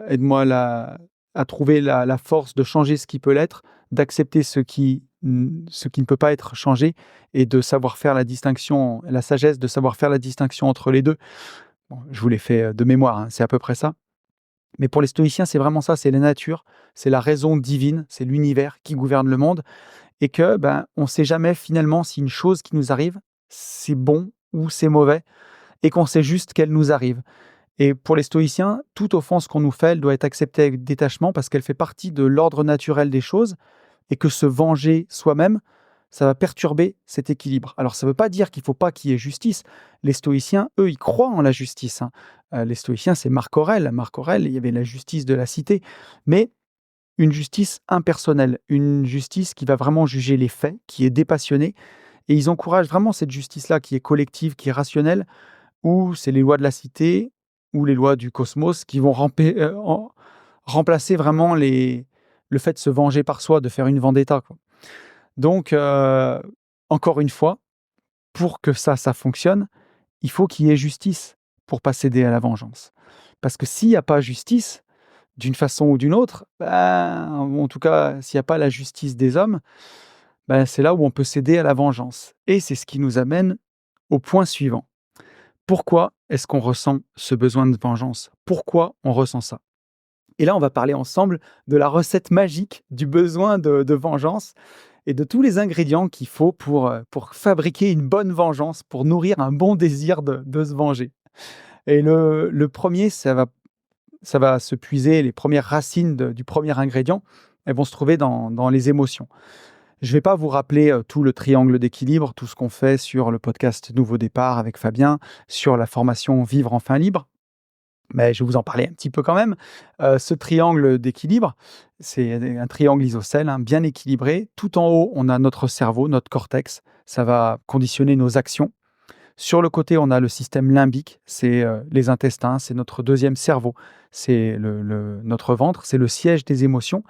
[SPEAKER 1] à trouver la force de changer ce qui peut l'être, d'accepter ce qui ne peut pas être changé et de savoir faire la distinction, la sagesse de savoir faire la distinction entre les deux. Bon, je vous l'ai fait de mémoire, hein, c'est à peu près ça. Mais pour les stoïciens, c'est vraiment ça, c'est la nature, c'est la raison divine, c'est l'univers qui gouverne le monde et que on ne sait jamais finalement si une chose qui nous arrive, c'est bon ou c'est mauvais et qu'on sait juste qu'elle nous arrive. Et pour les stoïciens, toute offense qu'on nous fait, elle doit être acceptée avec détachement parce qu'elle fait partie de l'ordre naturel des choses et que se venger soi-même, ça va perturber cet équilibre. Alors ça ne veut pas dire qu'il ne faut pas qu'il y ait justice. Les stoïciens, eux, ils croient en la justice, hein. Les stoïciens, c'est Marc Aurèle. Marc Aurèle, il y avait la justice de la cité, mais une justice impersonnelle, une justice qui va vraiment juger les faits, qui est dépassionnée. Et ils encouragent vraiment cette justice-là qui est collective, qui est rationnelle, où c'est les lois de la cité ou les lois du cosmos qui vont remplacer vraiment le fait de se venger par soi, de faire une vendetta, quoi. Donc, encore une fois, pour que ça fonctionne, il faut qu'il y ait justice pour pas céder à la vengeance. Parce que s'il n'y a pas justice, d'une façon ou d'une autre, en tout cas, s'il n'y a pas la justice des hommes, c'est là où on peut céder à la vengeance. Et c'est ce qui nous amène au point suivant. Pourquoi est-ce qu'on ressent ce besoin de vengeance? Pourquoi on ressent ça? Et là, on va parler ensemble de la recette magique du besoin de vengeance et de tous les ingrédients qu'il faut pour fabriquer une bonne vengeance, pour nourrir un bon désir de se venger. Et le premier, ça va se puiser, les premières racines du premier ingrédient, elles vont se trouver dans les émotions. Je ne vais pas vous rappeler tout le triangle d'équilibre, tout ce qu'on fait sur le podcast Nouveau Départ avec Fabien, sur la formation Vivre enfin libre. Mais je vais vous en parler un petit peu quand même. Ce triangle d'équilibre, c'est un triangle isocèle, hein, bien équilibré. Tout en haut, on a notre cerveau, notre cortex. Ça va conditionner nos actions. Sur le côté, on a le système limbique, c'est les intestins, c'est notre deuxième cerveau, c'est notre ventre, c'est le siège des émotions.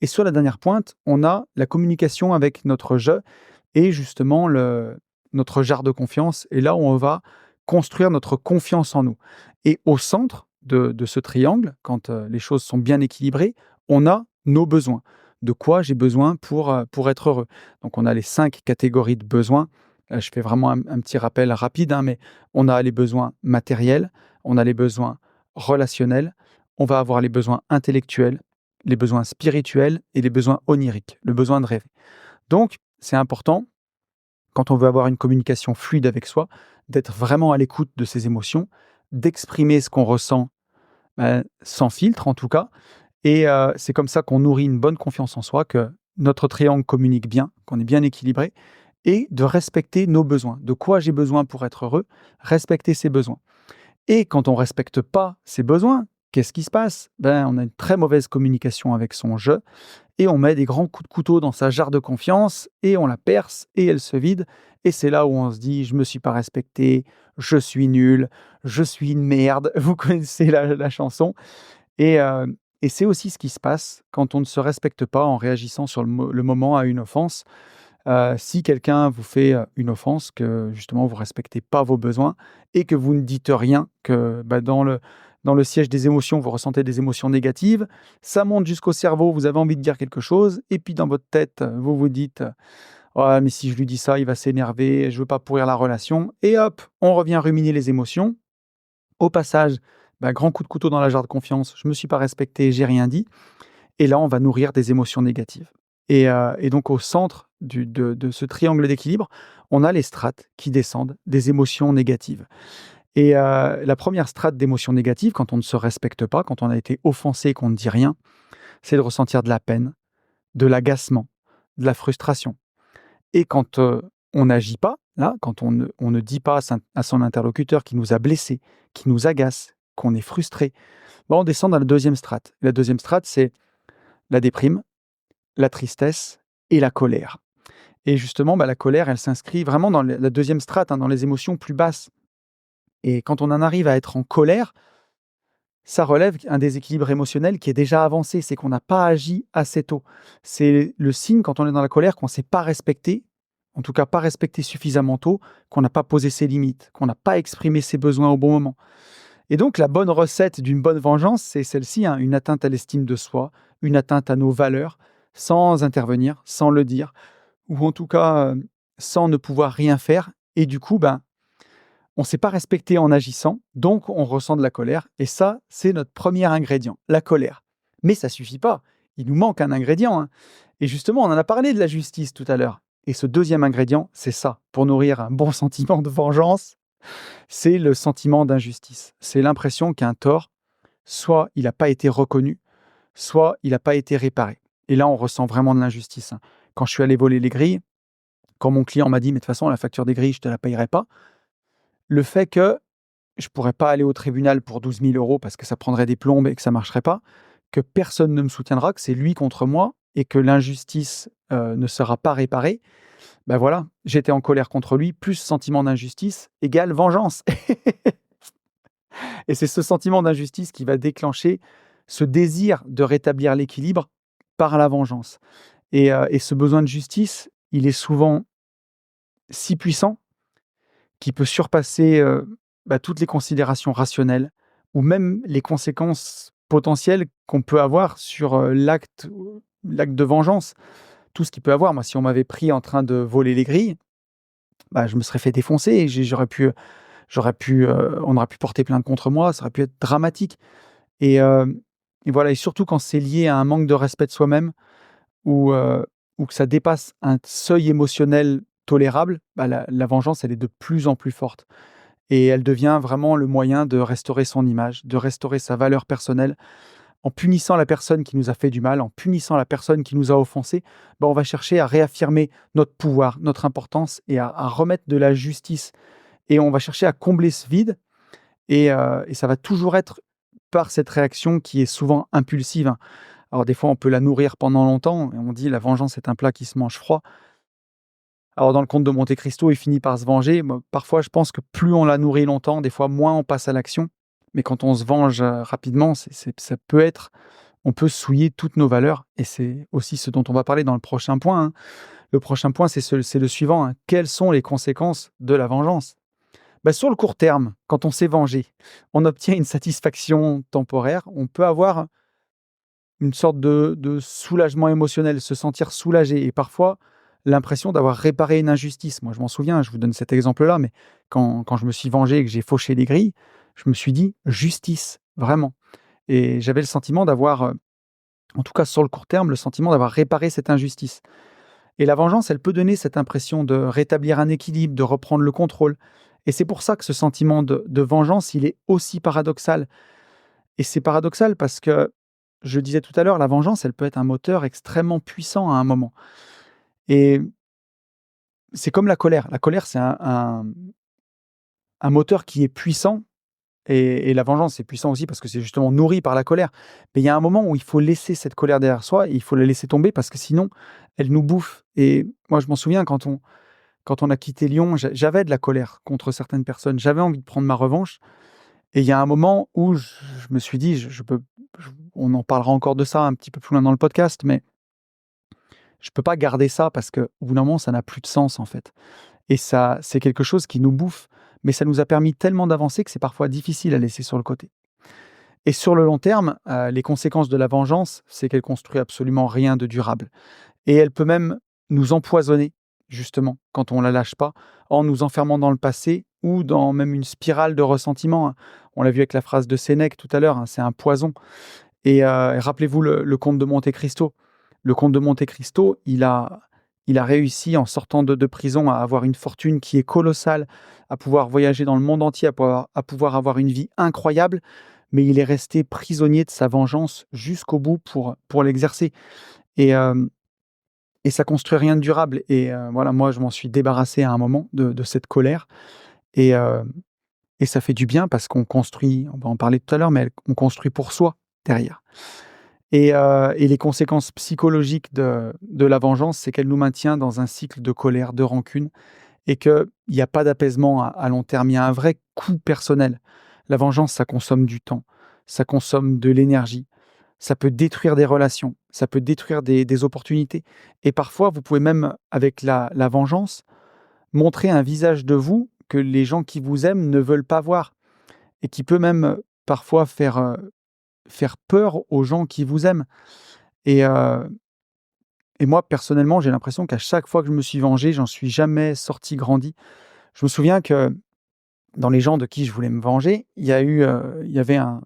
[SPEAKER 1] Et sur la dernière pointe, on a la communication avec notre je et justement notre jarre de confiance. Et là où on va construire notre confiance en nous. Et au centre de ce triangle, quand les choses sont bien équilibrées, on a nos besoins. De quoi j'ai besoin pour être heureux. Donc on a les 5 catégories de besoins. Je fais vraiment un petit rappel rapide, hein, mais on a les besoins matériels, on a les besoins relationnels, on va avoir les besoins intellectuels, les besoins spirituels et les besoins oniriques, le besoin de rêver. Donc, c'est important, quand on veut avoir une communication fluide avec soi, d'être vraiment à l'écoute de ses émotions, d'exprimer ce qu'on ressent, sans filtre en tout cas. Et c'est comme ça qu'on nourrit une bonne confiance en soi, que notre triangle communique bien, qu'on est bien équilibré, et de respecter nos besoins. De quoi j'ai besoin pour être heureux? Respecter ses besoins. Et quand on ne respecte pas ses besoins, qu'est-ce qui se passe? On a une très mauvaise communication avec son je, et on met des grands coups de couteau dans sa jarre de confiance, et on la perce, et elle se vide. Et c'est là où on se dit, je ne me suis pas respecté, je suis nul, je suis une merde. Vous connaissez la chanson. Et c'est aussi ce qui se passe quand on ne se respecte pas en réagissant sur le moment à une offense. Si quelqu'un vous fait une offense, que justement vous ne respectez pas vos besoins et que vous ne dites rien, que dans le siège des émotions, vous ressentez des émotions négatives, ça monte jusqu'au cerveau, vous avez envie de dire quelque chose, et puis dans votre tête, vous vous dites «Ouais, mais si je lui dis ça, il va s'énerver, je ne veux pas pourrir la relation», et hop, on revient ruminer les émotions. Au passage, grand coup de couteau dans la jarre de confiance, je ne me suis pas respecté, j'ai rien dit. Et là, on va nourrir des émotions négatives. Et donc, au centre de ce triangle d'équilibre, on a les strates qui descendent des émotions négatives. Et la première strate d'émotions négatives, quand on ne se respecte pas, quand on a été offensé et qu'on ne dit rien, c'est de ressentir de la peine, de l'agacement, de la frustration. Et quand on n'agit pas, là, quand on ne dit pas à son interlocuteur qui nous a blessés, qui nous agace, qu'on est frustré, on descend dans la deuxième strate. La deuxième strate, c'est la déprime, la tristesse et la colère. Et justement, la colère, elle s'inscrit vraiment dans la deuxième strate, hein, dans les émotions plus basses. Et quand on en arrive à être en colère, ça relève un déséquilibre émotionnel qui est déjà avancé, c'est qu'on n'a pas agi assez tôt. C'est le signe, quand on est dans la colère, qu'on ne s'est pas respecté, en tout cas pas respecté suffisamment tôt, qu'on n'a pas posé ses limites, qu'on n'a pas exprimé ses besoins au bon moment. Et donc, la bonne recette d'une bonne vengeance, c'est celle-ci, hein, une atteinte à l'estime de soi, une atteinte à nos valeurs, sans intervenir, sans le dire, ou en tout cas, sans ne pouvoir rien faire. Et du coup, on ne s'est pas respecté en agissant, donc on ressent de la colère. Et ça, c'est notre premier ingrédient, la colère. Mais ça ne suffit pas. Il nous manque un ingrédient, hein. Et justement, on en a parlé de la justice tout à l'heure. Et ce deuxième ingrédient, c'est ça. Pour nourrir un bon sentiment de vengeance, c'est le sentiment d'injustice. C'est l'impression qu'un tort, soit il n'a pas été reconnu, soit il n'a pas été réparé. Et là, on ressent vraiment de l'injustice, hein. Quand je suis allé voler les grilles, quand mon client m'a dit « mais de toute façon, la facture des grilles, je ne te la payerai pas », le fait que je ne pourrais pas aller au tribunal pour 12 000 € parce que ça prendrait des plombes et que ça ne marcherait pas, que personne ne me soutiendra, que c'est lui contre moi et que l'injustice ne sera pas réparée, voilà, j'étais en colère contre lui, plus sentiment d'injustice égale vengeance. Et c'est ce sentiment d'injustice qui va déclencher ce désir de rétablir l'équilibre par la vengeance. Et ce besoin de justice, il est souvent si puissant qu'il peut surpasser toutes les considérations rationnelles ou même les conséquences potentielles qu'on peut avoir sur l'acte de vengeance. Tout ce qu'il peut avoir. Moi, si on m'avait pris en train de voler les grilles, je me serais fait défoncer et j'aurais pu On aurait pu porter plainte contre moi, ça aurait pu être dramatique. Et, et voilà, et surtout quand c'est lié à un manque de respect de soi-même ou, ou que ça dépasse un seuil émotionnel tolérable, bah, la vengeance, elle est de plus en plus forte. Et elle devient vraiment le moyen de restaurer son image, de restaurer sa valeur personnelle. En punissant la personne qui nous a fait du mal, en punissant la personne qui nous a offensés, bah, on va chercher à réaffirmer notre pouvoir, notre importance et à remettre de la justice. Et on va chercher à combler ce vide et ça va toujours être par cette réaction qui est souvent impulsive, hein. Alors des fois, on peut la nourrir pendant longtemps et on dit: «La vengeance est un plat qui se mange froid». Alors dans le conte de Monte Cristo, il finit par se venger. Moi, parfois, je pense que plus on la nourrit longtemps, des fois moins on passe à l'action. Mais quand on se venge, rapidement, ça peut être on peut souiller toutes nos valeurs et c'est aussi ce dont on va parler dans le prochain point, hein. Le prochain point, c'est le suivant, hein. Quelles sont les conséquences de la vengeance? Bah, sur le court terme, quand on s'est vengé, on obtient une satisfaction temporaire. On peut avoir une sorte de soulagement émotionnel, se sentir soulagé et parfois l'impression d'avoir réparé une injustice. Moi, je m'en souviens, je vous donne cet exemple-là, mais quand je me suis vengé et que j'ai fauché les grilles, je me suis dit: «Justice», vraiment et j'avais le sentiment d'avoir, en tout cas sur le court terme, le sentiment d'avoir réparé cette injustice et la vengeance, elle peut donner cette impression de rétablir un équilibre, de reprendre le contrôle et c'est pour ça que ce sentiment de vengeance, il est aussi paradoxal et c'est paradoxal parce que, je le disais tout à l'heure, la vengeance, elle peut être un moteur extrêmement puissant à un moment et c'est comme la colère. La colère, c'est un moteur qui est puissant et la vengeance, c'est puissant aussi parce que c'est justement nourri par la colère. Mais il y a un moment où il faut laisser cette colère derrière soi et il faut la laisser tomber parce que sinon, elle nous bouffe et moi, je m'en souviens quand on a quitté Lyon, j'avais de la colère contre certaines personnes. J'avais envie de prendre ma revanche et il y a un moment où je me suis dit: «Je peux» on en parlera encore de ça un petit peu plus loin dans le podcast, mais je peux pas garder ça parce qu'au bout d'un moment, ça n'a plus de sens, en fait et ça, c'est quelque chose qui nous bouffe, mais ça nous a permis tellement d'avancer que c'est parfois difficile à laisser sur le côté et sur le long terme, les conséquences de la vengeance, c'est qu'elle construit absolument rien de durable et elle peut même nous empoisonner, justement, quand on la lâche pas, en nous enfermant dans le passé ou dans même une spirale de ressentiment, hein. On l'a vu avec la phrase de Sénèque tout à l'heure, hein, c'est un poison et rappelez-vous le comte de Monte Cristo. Le comte de Monte Cristo, il a réussi en sortant de prison à avoir une fortune qui est colossale, à pouvoir voyager dans le monde entier, à pouvoir avoir une vie incroyable, mais il est resté prisonnier de sa vengeance jusqu'au bout pour l'exercer et hem et ça construit rien de durable et voilà, moi, je m'en suis débarrassé à un moment de cette colère et et ça fait du bien parce qu'on construit, on va en parler tout à l'heure, mais on construit pour soi derrière. Et les conséquences psychologiques de la vengeance, c'est qu'elle nous maintient dans un cycle de colère, de rancune et qu'il y a pas d'apaisement à long terme. Il y a un vrai coût personnel. La vengeance, ça consomme du temps, ça consomme de l'énergie, ça peut détruire des relations, ça peut détruire des opportunités et parfois, vous pouvez même, avec la vengeance, montrer un visage de vous que les gens qui vous aiment ne veulent pas voir et qui peut même, parfois faire peur aux gens qui vous aiment et et moi, personnellement, j'ai l'impression qu'à chaque fois que je me suis vengé, j'en suis jamais sorti grandi. Je me souviens que dans les gens de qui je voulais me venger, il y avait un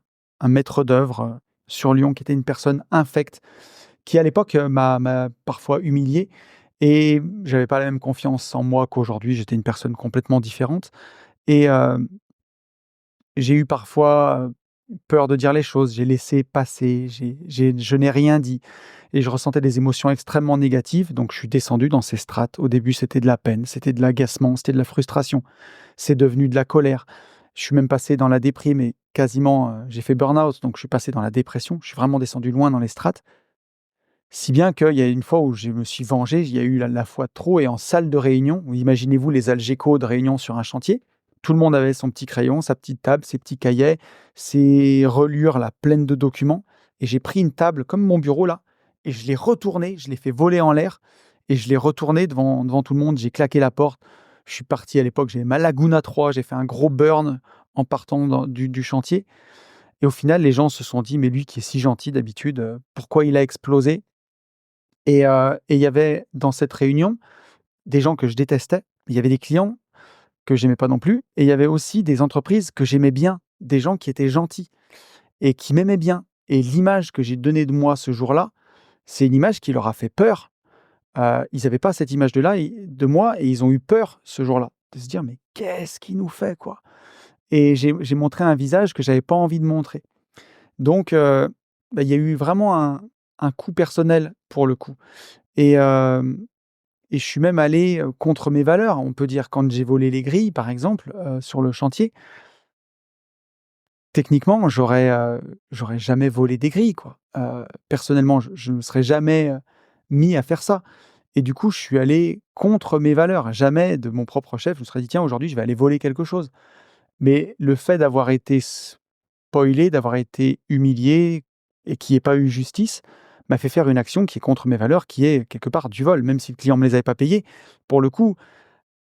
[SPEAKER 1] maître d'œuvre, sur Lyon qui était une personne infecte, qui à l'époque, m'a parfois humilié et j'avais pas la même confiance en moi qu'aujourd'hui. J'étais une personne complètement différente et j'ai eu parfois, peur de dire les choses, j'ai laissé passer, je n'ai rien dit et je ressentais des émotions extrêmement négatives, donc je suis descendu dans ces strates. Au début, c'était de la peine, c'était de l'agacement, c'était de la frustration. C'est devenu de la colère. Je suis même passé dans la déprime et quasiment, j'ai fait burn-out, donc je suis passé dans la dépression. Je suis vraiment descendu loin dans les strates, si bien qu'il y a une fois où je me suis vengé, il y a eu la fois de trop et en salle de réunion, imaginez-vous les algécos de réunion sur un chantier. Tout le monde avait son petit crayon, sa petite table, ses petits cahiers, ses reliures là, pleines de documents et j'ai pris une table comme mon bureau là et je l'ai retournée, je l'ai fait voler en l'air et je l'ai retournée devant tout le monde. J'ai claqué la porte. Je suis parti à l'époque, j'avais ma Laguna 3, j'ai fait un gros burn en partant du chantier et au final, les gens se sont dit: «Mais lui qui est si gentil d'habitude, pourquoi il a explosé?» Et il y avait dans cette réunion des gens que je détestais. Il y avait des clients que j'aimais pas non plus. Et il y avait aussi des entreprises que j'aimais bien, des gens qui étaient gentils et qui m'aimaient bien. Et l'image que j'ai donnée de moi ce jour-là, c'est une image qui leur a fait peur. Ils n'avaient pas cette image de moi et ils ont eu peur ce jour-là, de se dire: «Mais qu'est-ce qu'il nous fait, quoi?» Et j'ai montré un visage que j'avais pas envie de montrer. Donc il y a eu vraiment un coup personnel pour le coup et hem et je suis même allé, contre mes valeurs. On peut dire quand j'ai volé les grilles, par exemple, sur le chantier, techniquement, j'aurais jamais volé des grilles, quoi. Personnellement, je ne me serais jamais, mis à faire ça et du coup, je suis allé contre mes valeurs. Jamais de mon propre chef, je me serais dit: «Tiens, aujourd'hui, je vais aller voler quelque chose». Mais le fait d'avoir été spoilé, d'avoir été humilié et qu'il y ait pas eu justice, m'a fait faire une action qui est contre mes valeurs, qui est quelque part du vol, même si le client me les avait pas payées. Pour le coup,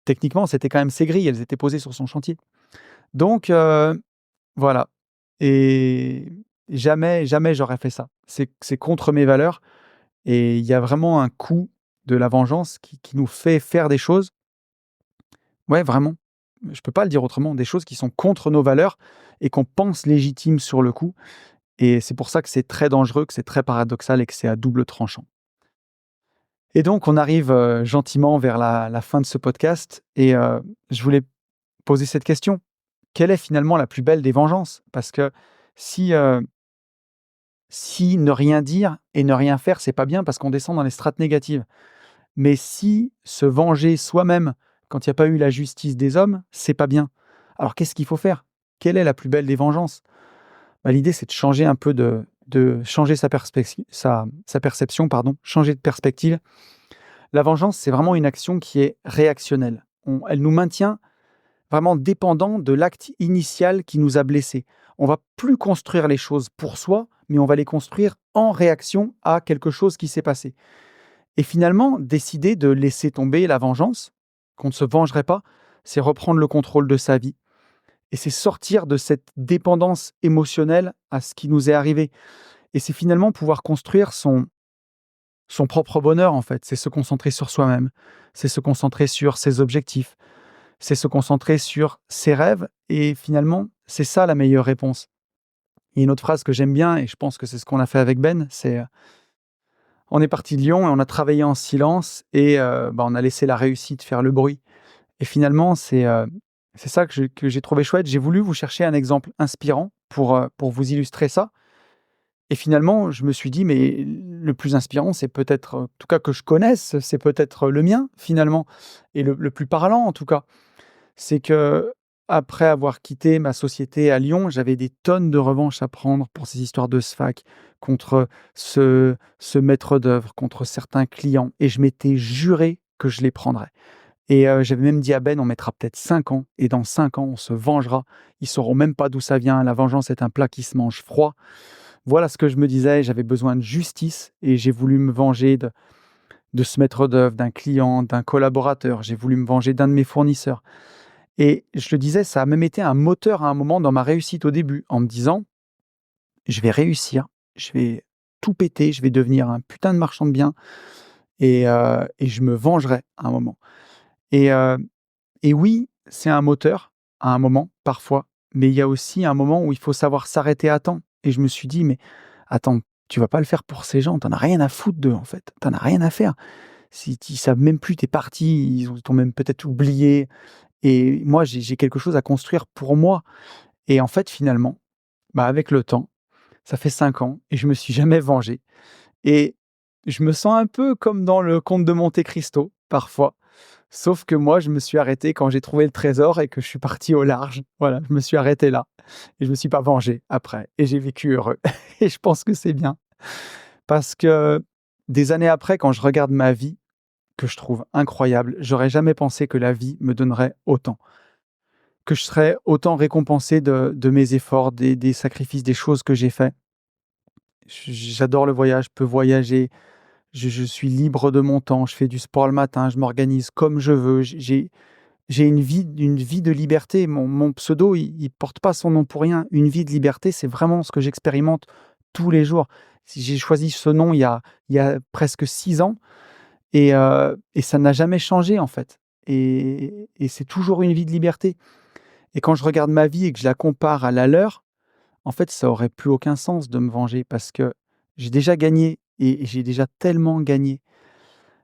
[SPEAKER 1] techniquement, c'était quand même ses grilles, elles étaient posées sur son chantier. Donc voilà et jamais, jamais j'aurais fait ça. C'est contre mes valeurs et il y a vraiment un coup de la vengeance qui nous fait faire des choses, ouais, vraiment, je peux pas le dire autrement, des choses qui sont contre nos valeurs et qu'on pense légitimes sur le coup et c'est pour ça que c'est très dangereux, que c'est très paradoxal et que c'est à double tranchant. Et donc on arrive, gentiment vers la fin de ce podcast et je voulais poser cette question: quelle est finalement la plus belle des vengeances? Parce que si, si ne rien dire et ne rien faire, c'est pas bien parce qu'on descend dans les strates négatives. Mais si se venger soi-même quand il y a pas eu la justice des hommes, c'est pas bien. Alors qu'est-ce qu'il faut faire? Quelle est la plus belle des vengeances? Bah, l'idée, c'est de changer un peu de changer sa perception, pardon, changer de perspective. La vengeance, c'est vraiment une action qui est réactionnelle. Elle nous maintient vraiment dépendants de l'acte initial qui nous a blessés. On va plus construire les choses pour soi, mais on va les construire en réaction à quelque chose qui s'est passé. Et finalement, décider de laisser tomber la vengeance, qu'on ne se vengerait pas, c'est reprendre le contrôle de sa vie. Et c'est sortir de cette dépendance émotionnelle à ce qui nous est arrivé. Et c'est finalement pouvoir construire son propre bonheur, en fait. C'est se concentrer sur soi-même. C'est se concentrer sur ses objectifs. C'est se concentrer sur ses rêves. Et finalement, c'est ça la meilleure réponse. Il y a une autre phrase que j'aime bien, et je pense que c'est ce qu'on a fait avec Ben, c'est on est parti de Lyon et on a travaillé en silence et on a laissé la réussite faire le bruit. Et finalement, c'est ça que j'ai trouvé chouette. J'ai voulu vous chercher un exemple inspirant pour vous illustrer ça. Et finalement, je me suis dit: «Mais le plus inspirant, c'est peut-être, en tout cas que je connaisse, c'est peut-être le mien finalement et le plus parlant en tout cas». C'est que après avoir quitté ma société à Lyon, j'avais des tonnes de revanche à prendre pour ces histoires de SFAC, contre ce maître d'œuvre, contre certains clients et je m'étais juré que je les prendrais. Et j'avais même dit à Ben: «On mettra peut-être 5 ans et dans 5 ans, on se vengera. Ils sauront même pas d'où ça vient. La vengeance est un plat qui se mange froid». Voilà ce que je me disais, j'avais besoin de justice et j'ai voulu me venger de ce maître d'œuvre, d'un client, d'un collaborateur. J'ai voulu me venger d'un de mes fournisseurs et je le disais, ça a même été un moteur à un moment dans ma réussite au début, en me disant: «Je vais réussir, je vais tout péter, je vais devenir un putain de marchand de biens et je me vengerai à un moment». Et et oui, c'est un moteur à un moment, parfois, mais il y a aussi un moment où il faut savoir s'arrêter à temps et je me suis dit: «Mais attends, tu vas pas le faire pour ces gens, tu en as rien à foutre d'eux, en fait. Tu en as rien à faire. Si ils savent même plus tu es parti, ils t'ont même peut-être oublié et moi j'ai quelque chose à construire pour moi» et en fait, finalement, avec le temps, ça fait 5 ans et je me suis jamais vengé et je me sens un peu comme dans le conte de Monte Cristo, parfois. Sauf que moi, je me suis arrêté quand j'ai trouvé le trésor et que je suis parti au large. Voilà, je me suis arrêté là et je me suis pas vengé après et j'ai vécu heureux et je pense que c'est bien. Parce que des années après, quand je regarde ma vie, que je trouve incroyable, j'aurais jamais pensé que la vie me donnerait autant. Que je serais autant récompensé de mes efforts, des sacrifices, des choses que j'ai fait. J'adore le voyage, je peux voyager, je suis libre de mon temps, je fais du sport le matin, je m'organise comme je veux, j'ai une vie de liberté. Mon pseudo, il porte pas son nom pour rien. Une vie de liberté, c'est vraiment ce que j'expérimente tous les jours. Si j'ai choisi ce nom il y a presque 6 ans et ça n'a jamais changé, en fait et c'est toujours une vie de liberté. Et quand je regarde ma vie et que je la compare à la leur, en fait, ça aurait plus aucun sens de me venger parce que j'ai déjà gagné et j'ai déjà tellement gagné.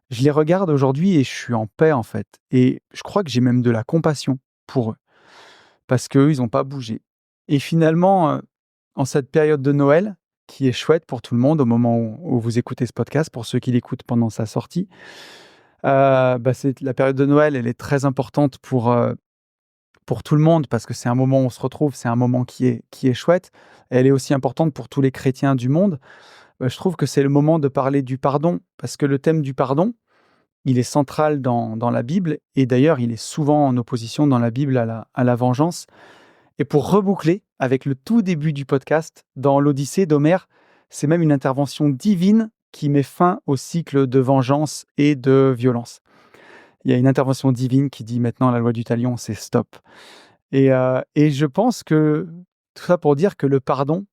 [SPEAKER 1] Je les regarde aujourd'hui et je suis en paix, en fait, et je crois que j'ai même de la compassion pour eux parce qu'eux, ils ont pas bougé. Et finalement, en cette période de Noël, qui est chouette pour tout le monde au moment où vous écoutez ce podcast, pour ceux qui l'écoutent pendant sa sortie, c'est la période de Noël, elle est très importante pour tout le monde parce que c'est un moment où on se retrouve, c'est un moment qui est chouette. Elle est aussi importante pour tous les chrétiens du monde. Je trouve que c'est le moment de parler du pardon parce que le thème du pardon, il est central dans la Bible et d'ailleurs, il est souvent en opposition dans la Bible à la vengeance. Et pour reboucler avec le tout début du podcast, dans l'Odyssée d'Homère, c'est même une intervention divine qui met fin au cycle de vengeance et de violence. Il y a une intervention divine qui dit maintenant la loi du talion, c'est stop. Et je pense que tout ça pour dire que le pardon,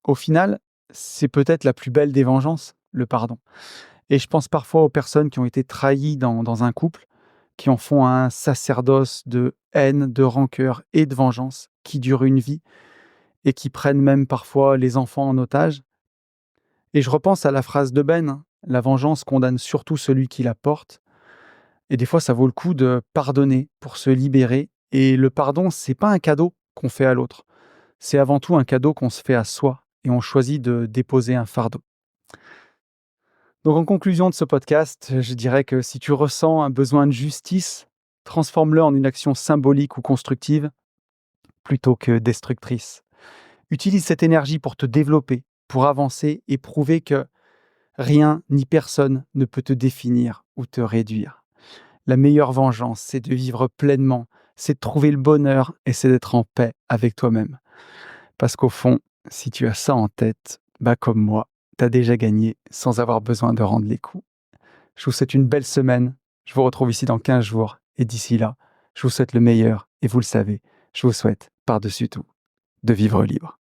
[SPEAKER 1] au final, c'est peut-être la plus belle des vengeances, le pardon. Et je pense parfois aux personnes qui ont été trahies dans un couple, qui en font un sacerdoce de haine, de rancœur et de vengeance qui dure une vie et qui prennent même parfois les enfants en otage. Et je repense à la phrase de Ben, hein, la vengeance condamne surtout celui qui la porte. Et des fois, ça vaut le coup de pardonner pour se libérer. Et le pardon, c'est pas un cadeau qu'on fait à l'autre. C'est avant tout un cadeau qu'on se fait à soi et on choisit de déposer un fardeau. Donc en conclusion de ce podcast, je dirais que si tu ressens un besoin de justice, transforme-le en une action symbolique ou constructive plutôt que destructrice. Utilise cette énergie pour te développer, pour avancer et prouver que rien ni personne ne peut te définir ou te réduire. La meilleure vengeance, c'est de vivre pleinement, c'est de trouver le bonheur et c'est d'être en paix avec toi-même. Parce qu'au fond, si tu as ça en tête, comme moi, tu as déjà gagné sans avoir besoin de rendre les coups. Je vous souhaite une belle semaine. Je vous retrouve ici dans 15 jours. Et d'ici là, je vous souhaite le meilleur. Et vous le savez, je vous souhaite, par-dessus tout, de vivre libre.